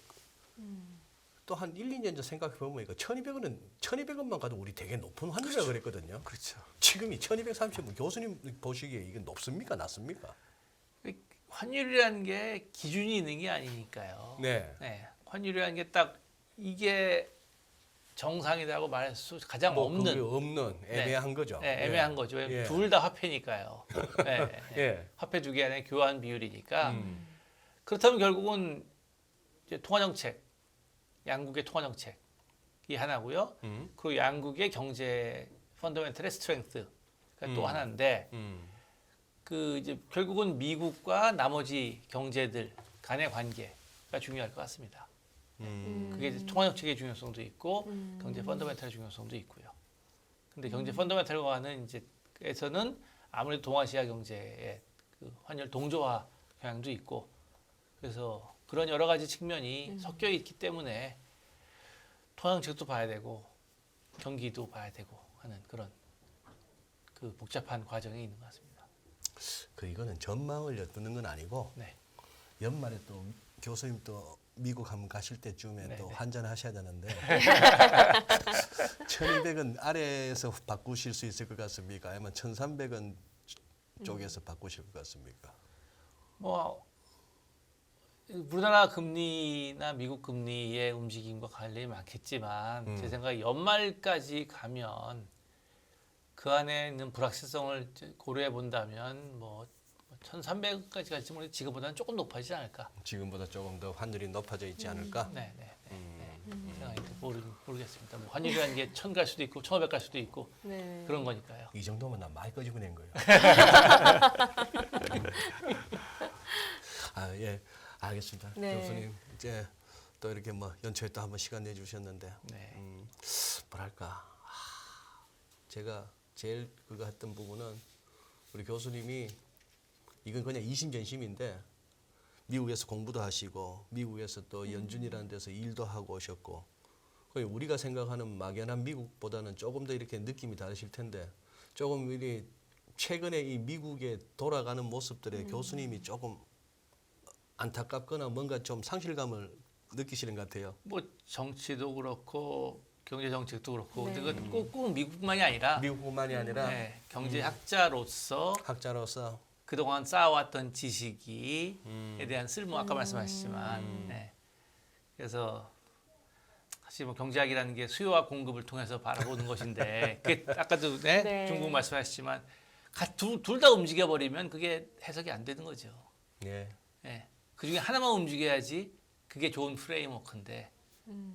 한 1, 2년 전 생각해 보면 이거 1200원만 가도 우리 되게 높은 환율이라 그랬거든요. 그렇죠. 지금이 1230원. 교수님 보시기에 이게 높습니까? 낮습니까? 환율이라는 게 기준이 있는 게 아니니까요. 네. 네. 환율이라는 게 딱 이게 정상이라고 말할 수 가장 뭐 없는 그게 없는 애매한 거죠. 네, 애매한 거죠. 예. 둘 다 화폐니까요. 네, 예. 화폐 두 개 안에 교환 비율이니까 그렇다면 결국은 이제 통화 정책, 양국의 통화 정책이 하나고요. 그리고 양국의 경제 펀더멘털의 스트렝스가 또 하나인데 그 이제 결국은 미국과 나머지 경제들 간의 관계가 중요할 것 같습니다. 그게 이제 통화 정책의 중요성도 있고 경제 펀더멘털의 중요성도 있고요. 근데 경제 펀더멘털과는 이제 에서는 아무래도 동아시아 경제의 그 환율 동조화 경향도 있고 그래서 그런 여러 가지 측면이 섞여 있기 때문에 통화 정책도 봐야 되고 경기도 봐야 되고 하는 그런 그 복잡한 과정이 있는 것 같습니다. 이거는 전망을 엿듣는 건 아니고 네. 연말에 또 교수님 또 미국 한번 가실 때쯤에 네, 또 네. 한잔 하셔야 되는데 1200원 아래에서 바꾸실 수 있을 것 같습니까? 아니면 1300원 쪽에서 바꾸실 것 같습니까? 뭐 우리나라 금리나 미국 금리의 움직임과 관련이 많겠지만 제 생각에 연말까지 가면 그 안에 있는 불확실성을 고려해 본다면 뭐 1,300까지 갈지 모르겠는데 지금보다는 조금 높아지지 않을까. 지금보다 조금 더 환율이 높아져 있지 않을까? 네. 생각이 모르겠습니다. 뭐 환율이라는 게 1,000 갈 수도 있고 1,500 갈 수도 있고 네. 그런 거니까요. 이 정도면 나 많이 끄집어 낸 거예요. 아, 예. 알겠습니다. 네. 교수님 이제 또 이렇게 뭐 연초에 또 한번 시간 내주셨는데 네. 뭐랄까 제가 제일 그거 했던 부분은 우리 교수님이 이건 그냥 이심전심인데 미국에서 공부도 하시고 미국에서 또 연준이라는 데서 일도 하고 오셨고 우리가 생각하는 막연한 미국보다는 조금 더 이렇게 느낌이 다르실 텐데 조금 이 최근에 이 미국에 돌아가는 모습들에 교수님이 조금 안타깝거나 뭔가 좀 상실감을 느끼시는 것 같아요. 뭐 정치도 그렇고 경제 정책도 그렇고 네. 근데 그건 꼭 미국만이 아니라 미국뿐만이 아니라 네, 경제학자로서 학자로서 그동안 쌓아왔던 지식에 대한 쓸모 아까 말씀하셨지만 네. 그래서 사실 뭐 경제학이라는 게 수요와 공급을 통해서 바라보는 것인데 그게 아까도 네. 중국 말씀하셨지만 둘 다 움직여 버리면 그게 해석이 안 되는 거죠. 예. 예. 그 중에 하나만 움직여야지 그게 좋은 프레임워크인데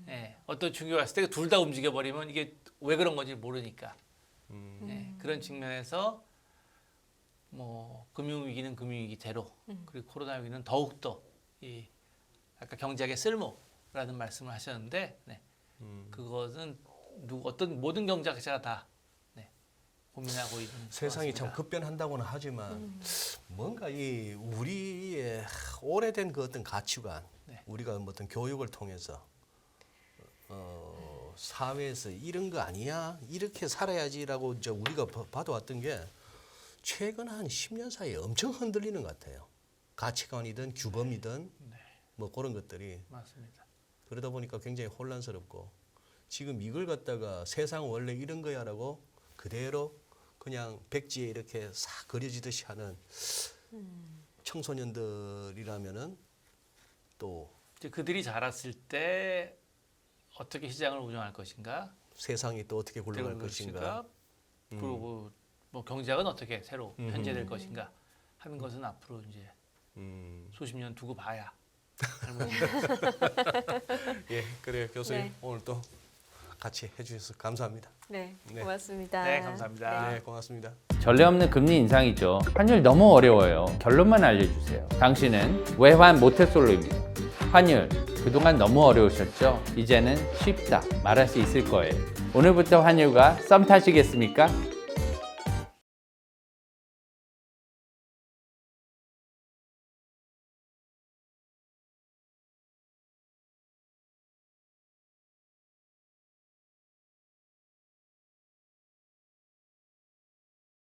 예. 어떤 중요가 왔을 때 둘 다 움직여 버리면 이게 왜 그런 건지 모르니까 예. 그런 측면에서 뭐 금융위기는 금융위기대로 그리고 코로나 위기는 더욱더 이 아까 경제학의 쓸모라는 말씀을 하셨는데 네. 그것은 어떤 모든 경제학자가 다 네. 고민하고 있는 세상이 것 참 같습니다. 급변한다고는 하지만 뭔가 이 우리의 오래된 그 어떤 가치관, 네. 우리가 뭐 어떤 교육을 통해서 사회에서 이런 거 아니야? 이렇게 살아야지라고 이제 우리가 봐도왔던 게 최근 한 10년 사이에 엄청 흔들리는 것 같아요. 가치관이든 규범이든 뭐 그런 것들이 맞습니다. 그러다 보니까 굉장히 혼란스럽고 지금 이걸 갖다가 세상 원래 이런 거야라고 그대로 그냥 백지에 이렇게 싹 그려지듯이 하는 청소년들이라면은 또 이제 그들이 자랐을 때 어떻게 시장을 운영할 것인가, 세상이 또 어떻게 굴러갈 것인가. 그리고 뭐 경제학은 어떻게 새로 편제될 것인가 하는 것은 앞으로 이제 수십 년 두고 봐야 할 문제입니다. 예, 그래요 교수님 네. 오늘 또 같이 해주셔서 감사합니다. 네, 네. 고맙습니다. 네, 감사합니다. 네, 고맙습니다. 전례 없는 금리 인상이죠. 환율 너무 어려워요. 결론만 알려주세요. 당신은 외환 모태솔로입니다. 환율 그동안 너무 어려우셨죠? 이제는 쉽다 말할 수 있을 거예요. 오늘부터 환율과 썸 타시겠습니까?